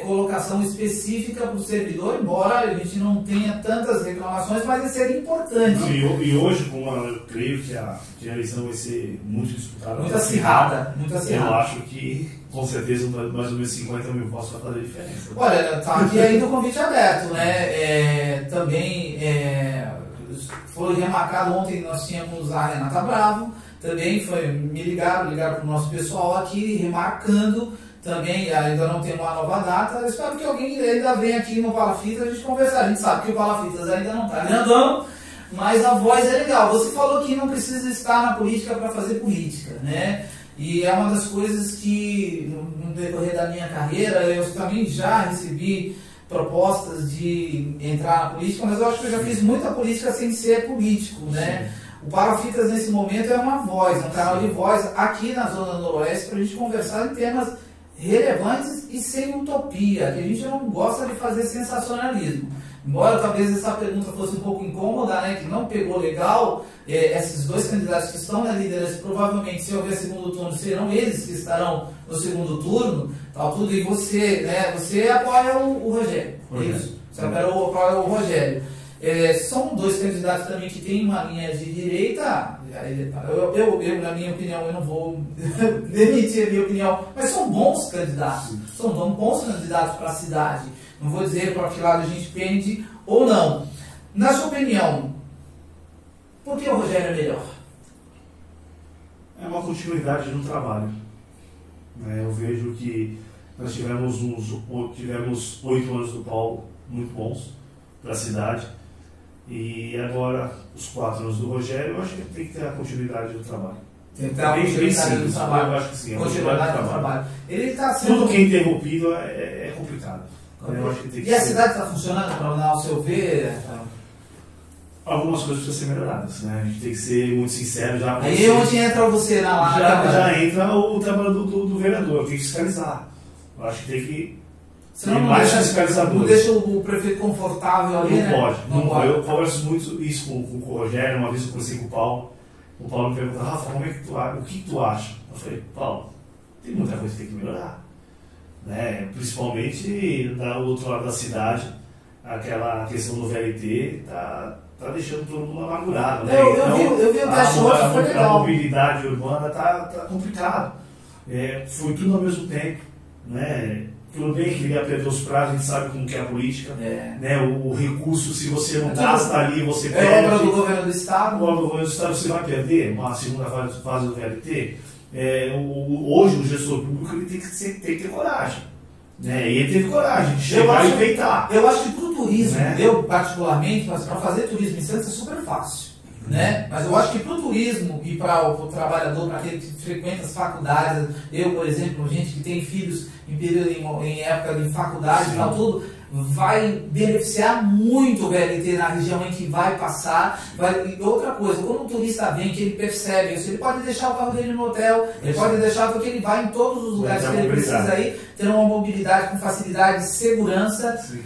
colocação específica para o servidor, embora a gente não tenha tantas reclamações, mas seria importante. E hoje, como eu creio que a eleição vai ser muito disputada, muito acirrada. Eu acho que com certeza mais ou menos 50 mil votos vai fazer diferença. Olha, está aqui ainda o convite aberto, né? Também foi remarcado ontem, nós tínhamos a Renata Bravo, também me ligaram para o nosso pessoal aqui, remarcando também, ainda não tem uma nova data. Eu espero que alguém ainda venha aqui no Palafitas a gente conversar. A gente sabe que o Palafitas ainda não está grandão, mas a voz é legal. Você falou que não precisa estar na política para fazer política, né? E é uma das coisas que, no decorrer da minha carreira, eu também já recebi propostas de entrar na política, mas eu acho que eu já fiz muita política sem ser político, né? O Palafitas, nesse momento, é uma voz, um canal de voz aqui na Zona Noroeste para a gente conversar em temas relevantes e sem utopia, que a gente não gosta de fazer sensacionalismo. Embora talvez essa pergunta fosse um pouco incômoda, né, que não pegou legal, esses dois candidatos que estão na liderança, provavelmente, se houver segundo turno, serão eles que estarão no segundo turno, tal, tudo, e você, né, você apoia o Rogério, isso, você apoia o Rogério. São dois candidatos também que têm uma linha de direita. Eu, na minha opinião, eu não vou demitir a minha opinião, mas são bons candidatos, são bons candidatos para a cidade. Não vou dizer para que lado a gente pende ou não. Na sua opinião, por que o Rogério é melhor? É uma continuidade no trabalho. Eu vejo que nós tivemos 8 anos do Paulo muito bons para a cidade. E agora, os 4 anos do Rogério, eu acho que tem que ter a continuidade do trabalho. Tem que ter a continuidade do trabalho. Eu acho que sim, continuidade do trabalho. Ele tá sendo... Tudo que é interrompido é complicado. Eu acho que tem que a cidade está funcionando, para ao seu ver? Algumas coisas precisam ser melhoradas, né? A gente tem que ser muito sincero. Aí onde entra você na lá? Já entra o trabalho do vereador, tem que fiscalizar. Eu acho que tem que... Senão não deixa o prefeito confortável ali, não, né? Não pode. Eu converso muito isso com o Rogério, uma vez eu conversei com o Paulo. O Paulo me perguntou, Rafa, o que tu acha? Eu falei, Paulo, tem muita coisa que tem que melhorar. Né? Principalmente do outro lado da cidade, aquela questão do VLT tá deixando todo mundo amargurado. Né? Eu vi o teste hoje, foi legal. A mobilidade urbana tá complicado. Foi tudo ao mesmo tempo. Né? Tudo bem que ele ia perder os prazos, a gente sabe como que é a política, né? O recurso, se você não gasta ali, você perde. Obra do governo do Estado. Obra do governo do Estado, você vai perder uma segunda fase do VLT. Hoje, o gestor público ele tem que ter coragem. Né? E ele teve coragem de chegar e peitar. Eu acho que para o turismo, né? Eu particularmente, para fazer turismo em Santos é super fácil. Né? Mas eu acho que para o turismo e para o trabalhador, para aquele que frequenta as faculdades, eu, por exemplo, gente que tem filhos em período em época de faculdade e tal, tudo, vai beneficiar muito o VLT na região em que vai passar. E outra coisa, quando o turista vem, que ele percebe isso, ele pode deixar o carro dele no hotel, ele pode deixar porque ele vai em todos os lugares que ele precisa ir, ter uma mobilidade com facilidade, segurança. Sim.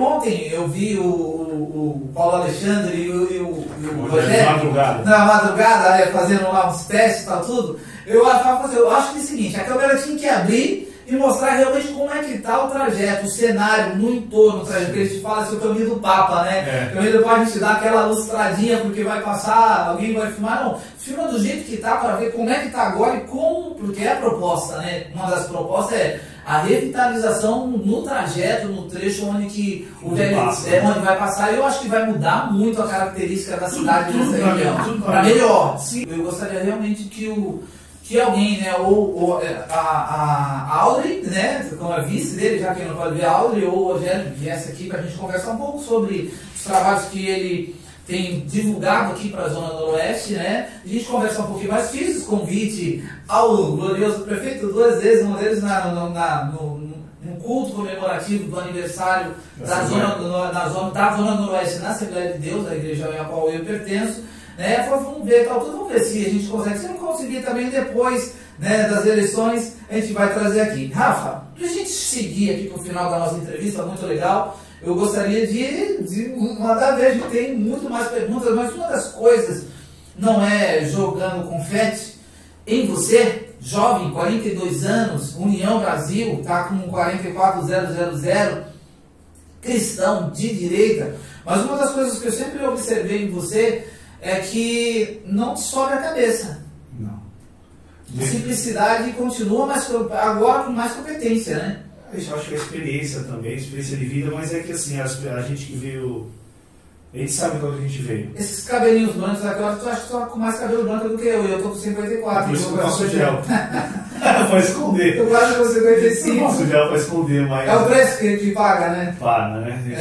Ontem eu vi o Paulo Alexandre e o Rogério na madrugada fazendo lá uns testes e tal, tudo. Eu acho que é o seguinte, a câmera tinha que abrir e mostrar realmente como é que está o trajeto, o cenário, no entorno, o trajeto, que a gente fala, esse é o caminho do Papa, né? O caminho do Papa a gente dá aquela lustradinha porque vai passar, alguém vai filmar, não. Filma do jeito que está para ver como é que está agora e como, porque é a proposta, né? Uma das propostas é a revitalização no trajeto, no trecho onde que o velho onde vai passar. Eu acho que vai mudar muito a característica da cidade dessa região. Para melhor. Sim, eu gostaria realmente que alguém, né, ou a Audrey, né, como a vice dele, já que não pode ver a Audrey, ou o Rogério viesse aqui para a gente conversar um pouco sobre os trabalhos que ele tem divulgado aqui para a Zona Noroeste, né? A gente conversar um pouquinho mais. Fiz esse convite ao glorioso prefeito 2 vezes, uma deles no culto comemorativo do aniversário da Zona Noroeste na Assembleia de Deus, a igreja a qual eu pertenço. Né? Vamos ver, vamos ver se a gente consegue. Se não conseguir também depois, né, das eleições, a gente vai trazer aqui. Rafa, para a gente seguir aqui para o final da nossa entrevista, muito legal. Eu gostaria de mandar ver, a gente tem muito mais perguntas, mas uma das coisas não é jogando confete em você, jovem, 42 anos, União Brasil, está com 44000, cristão, de direita, mas uma das coisas que eu sempre observei em você é que não te sobe a cabeça. Não. A simplicidade continua, mas agora com mais competência, né? Eu acho que a experiência também, experiência de vida, mas é que assim, a gente que veio, a gente sabe de onde a gente veio. Esses cabelinhos brancos agora, tu acha que tu tá com mais cabelo branco do que eu tô com 54. Por isso que eu passo gel. Para esconder. Eu quase com 55. Eu passo gel para esconder, mas... É o preço que ele paga, né? Paga, né?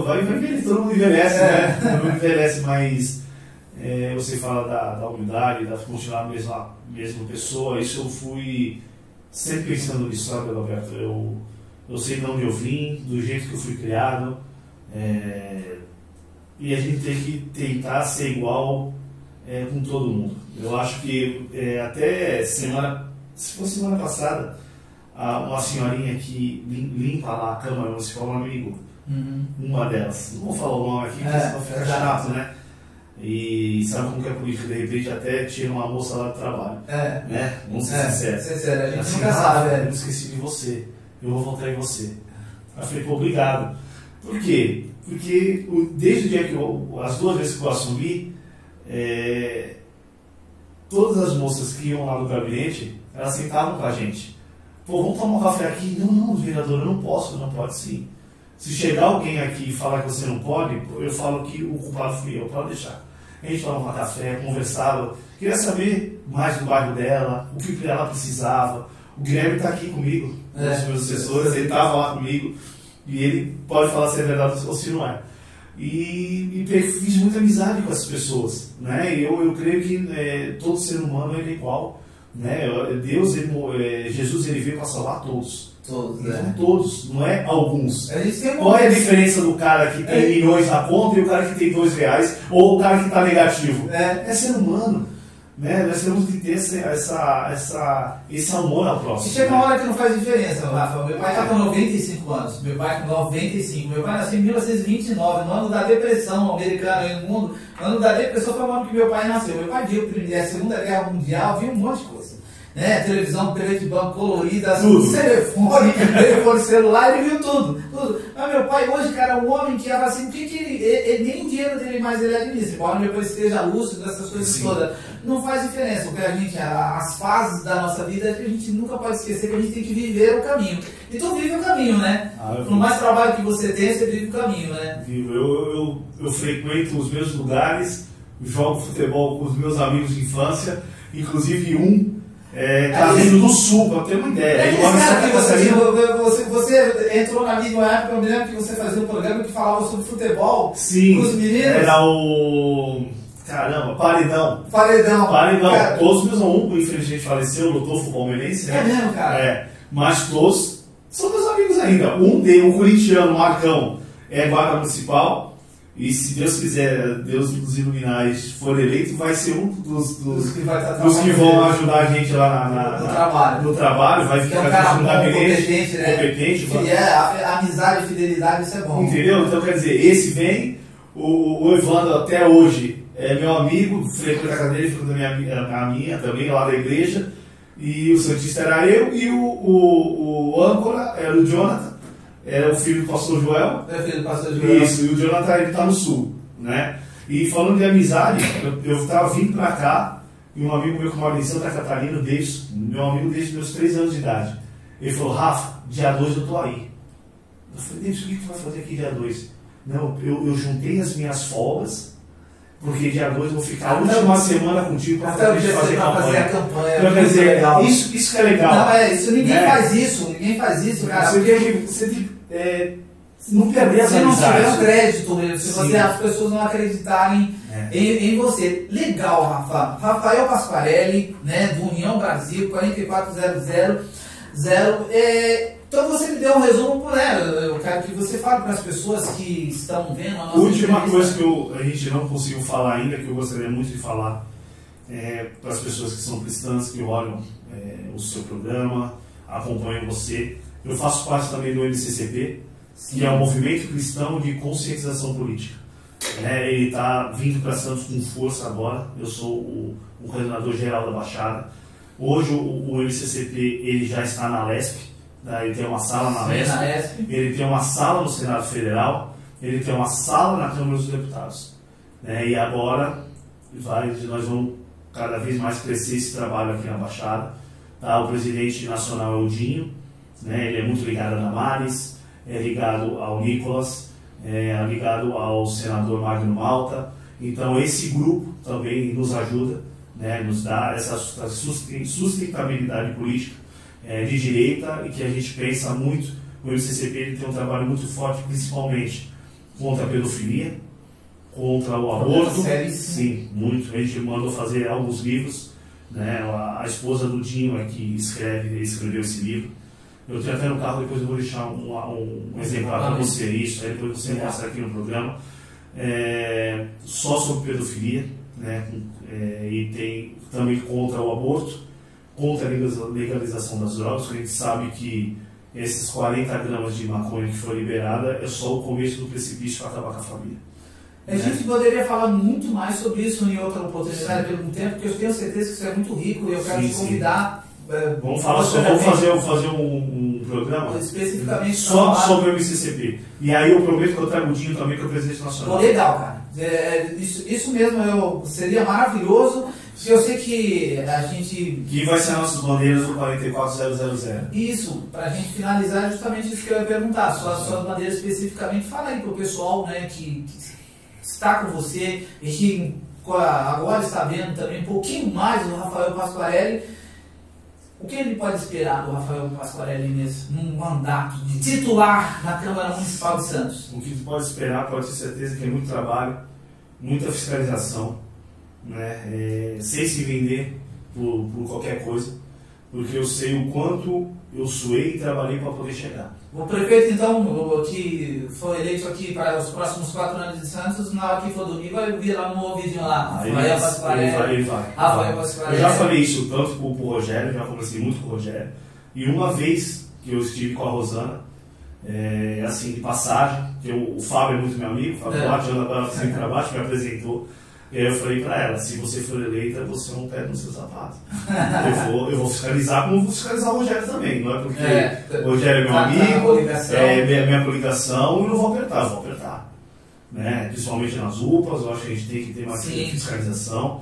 Vai envelhecer, todo mundo envelhece, né? Todo mundo envelhece, mas você fala da humildade, da continuar a mesma pessoa, isso eu fui sempre pensando nisso, sabe, Roberto? Eu sei de onde eu vim, do jeito que eu fui criado, e a gente tem que tentar ser igual com todo mundo. Eu acho que até se for semana passada, uma senhorinha que limpa lá a Câmara Municipal, um amigo, uma delas, não vou falar o nome aqui, porque senão fica chato, né? E sabe como que é política? De repente até tira uma moça lá do trabalho. Né? Vamos ser sinceros. Sincero, a gente assim, nunca sabe, velho. Eu não esqueci de você. Eu vou voltar em você. Aí eu falei, pô, obrigado. Por quê? Porque desde o dia que as 2 vezes que eu assumi, todas as moças que iam lá no gabinete, elas sentavam com a gente. Pô, vamos tomar um café aqui? Não, vereador, eu não posso. Não pode sim. Se chegar alguém aqui e falar que você não pode, eu falo que o culpado fui eu, pode deixar. A gente tomava um café, conversava, queria saber mais do bairro dela, o que ela precisava. O Guilherme está aqui comigo, um dos meus assessores, ele estava lá comigo, e ele pode falar se é verdade ou se não é. E fiz muita amizade com essas pessoas, né? Eu creio que todo ser humano é igual, né? Deus, Jesus, ele veio para salvar todos. Então, todos, não é alguns. Qual é a diferença do cara que tem milhões na conta e o cara que tem R$2 ou o cara que está negativo? É ser humano, né? Nós temos que ter esse amor ao próximo. E chega uma hora que não faz diferença, Rafa. Meu pai está com 95 anos. Meu pai com 95. Meu pai nasceu em 1929, no ano da depressão americana no mundo. No ano da depressão foi o ano que meu pai nasceu. Meu pai viu a Segunda Guerra Mundial, viu um monte de coisa. Né? Televisão preto e branco colorida, telefone celular, ele viu tudo. Mas meu pai hoje, cara, um homem que era assim, ele nem o dinheiro dele mais ele administra, embora meu pai esteja lúcido, essas coisas todas, não faz diferença. Porque as fases da nossa vida, a gente nunca pode esquecer que a gente tem que viver o caminho. E tu vive o caminho, né? Por mais trabalho que você tem, você vive o caminho, né? Eu frequento os meus lugares, jogo futebol com os meus amigos de infância, inclusive tá vindo do sul, pra ter uma ideia. Você entrou na mídia uma época, eu me lembro que você fazia um programa que falava sobre futebol. Sim, com os meninos. Era o... Caramba, Paredão. Cara. Todos meus amigos, infelizmente faleceu, lutou futebol palmeirense, né? É mesmo, cara? Mas todos são meus amigos ainda. Um corintiano, Marcão, é guarda municipal. E se Deus quiser, Deus nos iluminar e for eleito, vai ser um dos que vão ajudar a gente lá no trabalho, vai ficar um cara competente, né? Competente. Amizade e fidelidade, isso é bom. Entendeu? Então, quer dizer, esse vem, o Evandro até hoje é meu amigo, frequenta a cadeira, frequenta a minha também, lá da igreja, e o Santista era eu, e o âncora era o Jonathan, era o filho do pastor Joel. É filho do pastor Joel. Isso, e o Jonathan ele está no sul, né? E falando de amizade, eu estava vindo para cá, e um amigo meu que mora em Santa Catarina, meu amigo desde meus 3 anos de idade. Ele falou, Rafa, dia 2 eu tô aí. Eu falei, Deus, o que tu vai fazer aqui dia 2? Não, eu juntei as minhas folgas, porque dia 2 eu vou ficar a última semana contigo para fazer a campanha. Então, quer dizer, legal. Isso que é legal. Não, isso, ninguém faz isso, cara. Você não perder as amizades. Se não tiver um crédito, se as pessoas não acreditarem em você. Legal, Rafa. Rafael Pasquarelli, né, do União Brasil, 44000. Então você me deu um resumo, né? Eu quero que você fale para as pessoas que estão vendo a nossa última entrevista. coisa que a gente não conseguiu falar ainda, que eu gostaria muito de falar para as pessoas que são cristãs, que olham o seu programa, acompanham você. Eu faço parte também do MCCP, que é o Movimento Cristão de Conscientização Política. Ele está vindo para Santos com força agora. Eu sou o coordenador geral da Baixada. Hoje o MCCP ele já está na LESP, ele tem uma sala na LESP, ele tem uma sala no Senado Federal, ele tem uma sala na Câmara dos Deputados. E agora nós vamos cada vez mais crescer esse trabalho aqui na Baixada. O presidente nacional é o Dinho, ele é muito ligado a Damares, é ligado ao Nicolas, é ligado ao senador Magno Malta. Então esse grupo também nos ajuda, nos dá essa sustentabilidade política de direita, e que a gente pensa muito. O MCCP ele tem um trabalho muito forte, principalmente contra a pedofilia, contra o aborto. Sim, muito. A gente mandou fazer alguns livros. A esposa do Dinho é que escreveu esse livro. Eu tenho até no carro, depois eu vou deixar um exemplar para você, isso, aí depois você mostra aqui no programa. Só sobre pedofilia, e tem também contra o aborto, contra a legalização das drogas, porque a gente sabe que esses 40 gramas de maconha que foi liberada é só o começo do precipício para acabar com a família. A gente poderia falar muito mais sobre isso em outra oportunidade pelo tempo, porque eu tenho certeza que isso é muito rico e eu quero te convidar. Vamos fazer um programa especificamente só sobre o MCCP. E aí eu prometo que eu trago o Dinho também, que é o presidente nacional. Legal, cara. Isso mesmo, seria maravilhoso. Eu sei que a gente... Que vai ser nossas bandeiras do 44000. Isso, para a gente finalizar, justamente isso que eu ia perguntar. Suas bandeiras especificamente, fala aí para o pessoal, que está com você e que agora está vendo também um pouquinho mais do Rafael Pasquarelli. O que ele pode esperar do Rafael Pasquarelli num mandato de titular na Câmara Municipal de Santos? O que tu pode esperar, pode ter certeza que é muito trabalho, muita fiscalização, sem se vender por qualquer coisa, porque eu sei o quanto eu suei e trabalhei para poder chegar. O prefeito, então, que foi eleito aqui para os próximos 4 anos de Santos, na hora que for domingo, vai vir lá no ouvidinho lá. Rafael Pasquarelli. Ele vai. Rafael Pasquarelli. Eu já falei isso tanto para o Rogério, já conversei muito com o Rogério. E uma vez que eu estive com a Rosana, assim, de passagem, que o Fábio é muito meu amigo, o Fábio Duarte, anda para cima e para baixo, me apresentou. E aí eu falei para ela, se você for eleita, você não pega nos seus sapatos. Eu vou fiscalizar, como vou fiscalizar o Rogério também. Não é porque o Rogério é meu amigo, minha coligação, e não vou apertar. Principalmente nas UPAs, eu acho que a gente tem que ter mais fiscalização.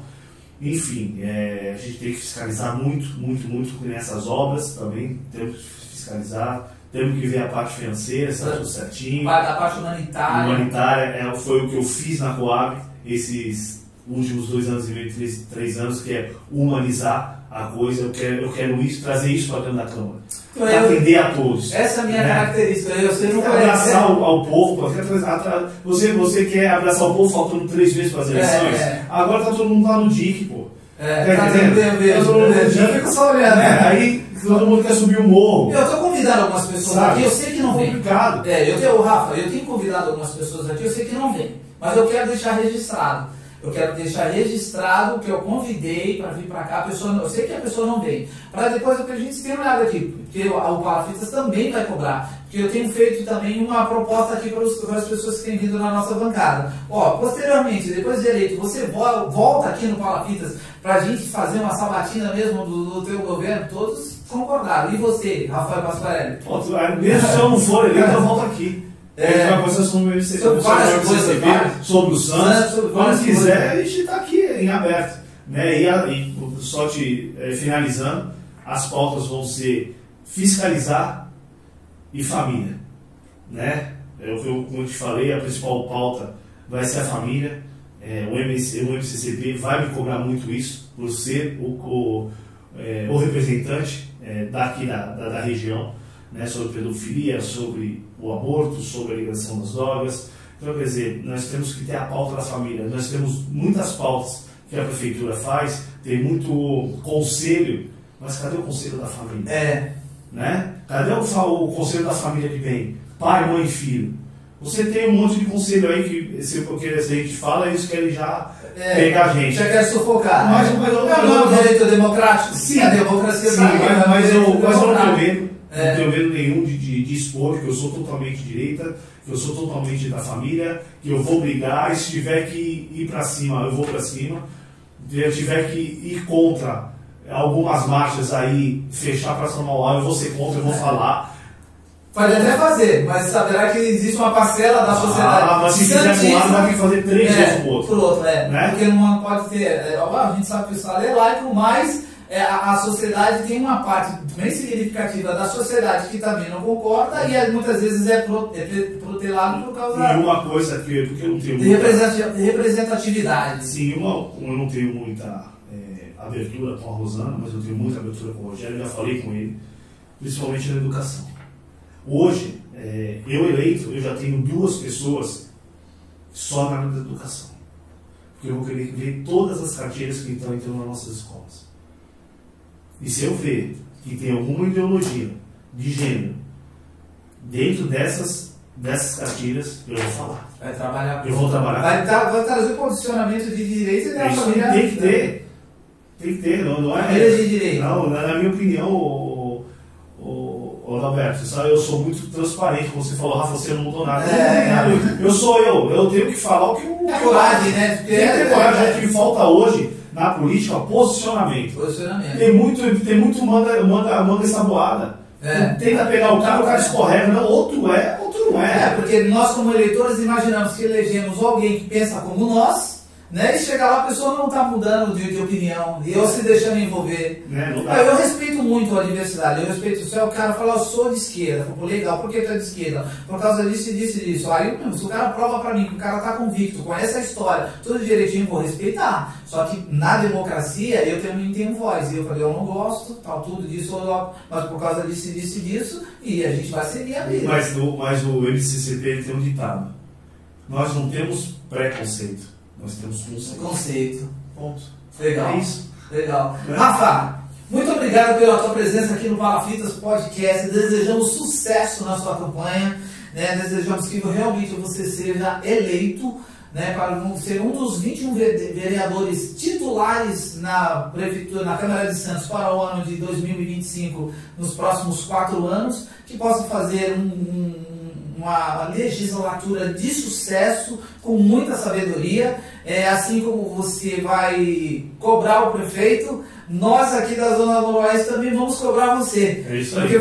Enfim, a gente tem que fiscalizar muito nessas obras também. Temos que fiscalizar, temos que ver a parte financeira, se está tudo certinho. A parte humanitária. Humanitária foi o que eu fiz na Coab esses últimos 2 anos e meio, 3 anos, que é humanizar a coisa. Eu quero isso, trazer isso para dentro da Câmara, para atender a todos. Essa é a minha característica. Eu sei que abraçar ao povo. Você quer abraçar o povo faltando 3 meses para as eleições? Agora está todo mundo lá no DIC, pô. Tá entendendo? Já fico só olhando. Aí todo mundo quer subir o morro. Eu estou convidando algumas pessoas aqui, eu sei que não vem. Complicado. Rafa, eu tenho convidado algumas pessoas aqui, eu sei que não vem. Mas eu quero deixar registrado. Eu quero deixar registrado que eu convidei para vir para cá. Eu sei que a pessoa não vem. Para depois a gente tenha olhado aqui. Porque o Palafitas também vai cobrar. Porque eu tenho feito também uma proposta aqui para as pessoas que têm vindo na nossa bancada. Posteriormente, depois de eleito, você volta aqui no Palafitas para a gente fazer uma sabatina mesmo do teu governo. Todos concordaram. E você, Rafael Pasquarelli? Mesmo se eu não for eleito, eu volto aqui. A gente vai conversar sobre o Santos. Quando quiser, a gente está aqui em aberto. E só finalizando, as pautas vão ser fiscalizar e família, né? Como eu te falei, a principal pauta vai ser a família. O MCCB vai me cobrar muito isso, por ser o representante daqui da região, né, sobre pedofilia, sobre o aborto, sobre a legalização das drogas. Então, quer dizer, nós temos que ter a pauta da família. Nós temos muitas pautas que a prefeitura faz, tem muito conselho, mas cadê o conselho da família? Né? Cadê o conselho da família que vem? Pai, mãe e filho. Você tem um monte de conselho aí que a gente fala, eles querem já pegar a gente. Já quer sufocar. Mas não é um direito democrático? Sim, a democracia sim, mas eu não tenho medo. Não tenho medo nenhum de expor que eu sou totalmente direita, que eu sou totalmente da família, que eu vou brigar, e se tiver que ir para cima, eu vou para cima. Se eu tiver que ir contra algumas marchas aí, fechar para São Paulo, eu vou ser contra, eu vou falar. Pode até fazer, mas saberá que existe uma parcela da sociedade. Mas se fizer um lado, vai ter que fazer 3 vezes pro outro. Por outro, né? Porque não pode ter. A gente sabe que o Estado é laico, mas a sociedade tem uma parte bem significativa da sociedade que também não concorda e muitas vezes é protelado por causa. E uma coisa que porque eu não tenho de representatividade. Sim, eu não tenho muita abertura com a Rosana, mas eu tenho muita abertura com o Rogério, já falei com ele, principalmente na educação. Hoje, eu eleito, eu já tenho 2 pessoas só na área da educação. Porque eu vou querer ver todas as carteiras que estão entrando nas nossas escolas. E se eu ver que tem alguma ideologia de gênero dentro dessas cartilhas, eu vou falar. Vai trabalhar. Eu vou trabalhar. Vai trazer condicionamento de direito e da família. Tem que ter. Tem que ter, não é? Família de direito. Não, na minha opinião, Alberto, eu sou muito transparente, como você falou, Rafa, você não mudou nada. Eu sou eu tenho que falar o que eu. É coragem, né? Tem que ter coragem, o que falta hoje na política, posicionamento. Tem muito manga ensaboada. Tenta pegar o cara escorrega, não, outro não é. Porque nós como eleitores imaginamos que elegemos alguém que pensa como nós, né? E chegar lá a pessoa não está mudando de opinião, e eu se deixando envolver. Eu respeito muito a diversidade, eu respeito o cara fala, eu sou de esquerda, pô, legal, por que tu é de esquerda? Por causa disso e disso e disso. Aí, se o cara prova pra mim que o cara está convicto, conhece a história, tudo direitinho, vou respeitar. Só que na democracia eu também tenho voz, e eu falei, eu não gosto, tal, tudo disso, mas por causa disso e disso e disso, e a gente vai seguir a vida. Mas o MCCP tem um ditado: nós não temos preconceito. Nós temos conceito. Ponto. Legal. É isso. Legal. Rafa, muito obrigado pela tua presença aqui no Palafitas Podcast. Desejamos sucesso na sua campanha. Né? Desejamos que realmente você seja eleito, né, para ser um dos 21 vereadores titulares na Prefeitura, na Câmara de Santos para o ano de 2025, nos próximos 4 anos, que possa fazer uma legislatura de sucesso, com muita sabedoria, assim como você vai cobrar o prefeito, nós aqui da Zona Noroeste também vamos cobrar você. É isso aí, porque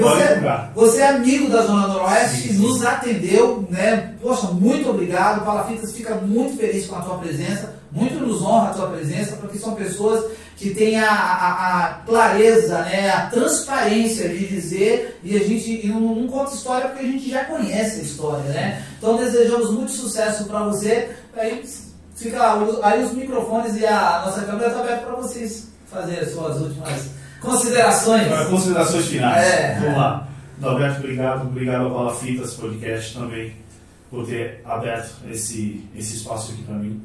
você é amigo da Zona Noroeste, sim. Nos atendeu, né? Poxa, muito obrigado. O Palafitas fica muito feliz com a tua presença, muito nos honra a tua presença, porque são pessoas que têm a clareza, né, a transparência de dizer, e a gente não conta história porque a gente já conhece a história, né? Então desejamos muito sucesso para você. Aí fica aí os microfones e a nossa câmera está aberta para vocês fazer as suas últimas considerações. Considerações finais. Vamos lá. Alberto, obrigado ao Palafitas Podcast também por ter aberto esse espaço aqui para mim.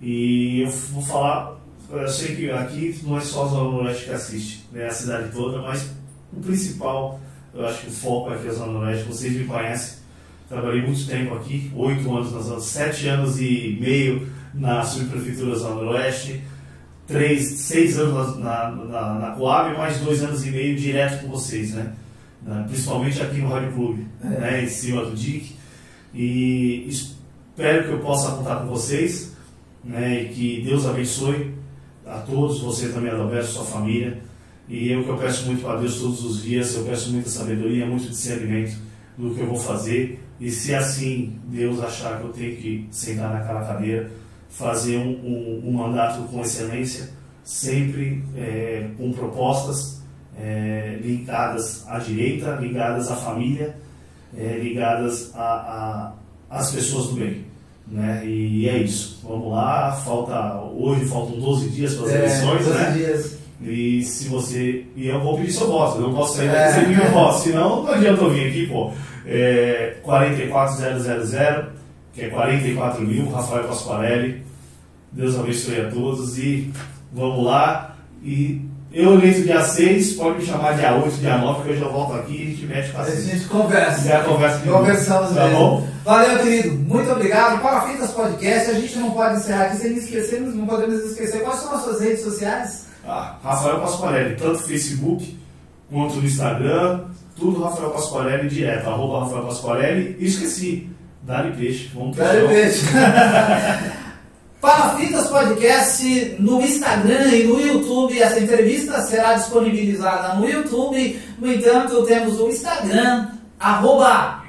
E eu vou falar. Eu sei que aqui não é só a Zona Noroeste que assiste, né, a cidade toda, mas o principal, eu acho que o foco aqui é a Zona Noroeste. Vocês me conhecem, trabalhei muito tempo aqui, 8 anos na Zona, 7 anos e meio na subprefeitura da Zona Noroeste, 6 anos na Coab, mais 2 anos e meio direto com vocês, né? Principalmente aqui no Rádio Clube, né, em cima do DIC. E espero que eu possa contar com vocês, né, e que Deus abençoe a todos, você também, Adalberto, sua família. E eu que eu peço muito para Deus todos os dias, eu peço muita sabedoria, muito discernimento do que eu vou fazer. E se assim Deus achar que eu tenho que sentar naquela cadeira, fazer um mandato com excelência, sempre com propostas ligadas à direita, ligadas à família, ligadas às pessoas do bem, né? E é isso. Vamos lá, hoje faltam 12 dias para as eleições, 12 né? dias. E se você. E eu vou pedir seu voto, eu não posso sair daqui sem meu voto, senão não adianta eu vir aqui, pô. 44000, que é 44.000, Rafael Pasquarelli. Deus abençoe a todos e vamos lá. E eu eleito dia 6, pode me chamar dia 8, dia 9, que eu já volto aqui e a gente mexe com a gente conversa. Já conversa de Conversamos tá mesmo. Bom? Valeu, querido. Muito obrigado. Palafitas Podcast. A gente não pode encerrar aqui sem esquecermos, não podemos esquecer. Quais são as suas redes sociais? Rafael Pasquarelli, tanto no Facebook quanto no Instagram, tudo Rafael Pasquarelli direto, @Rafael Pasquarelli. E esqueci, Dali Peixe. Vamos Dali Peixe. Palafitas Podcast no Instagram e no YouTube. Essa entrevista será disponibilizada no YouTube. No entanto, temos o Instagram,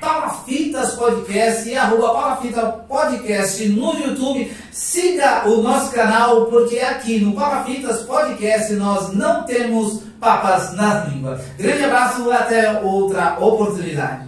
@Palafitas Podcast e @Palafita Podcast no YouTube. Siga o nosso canal, porque aqui no Palafitas Podcast nós não temos papas na língua. Grande abraço e até outra oportunidade.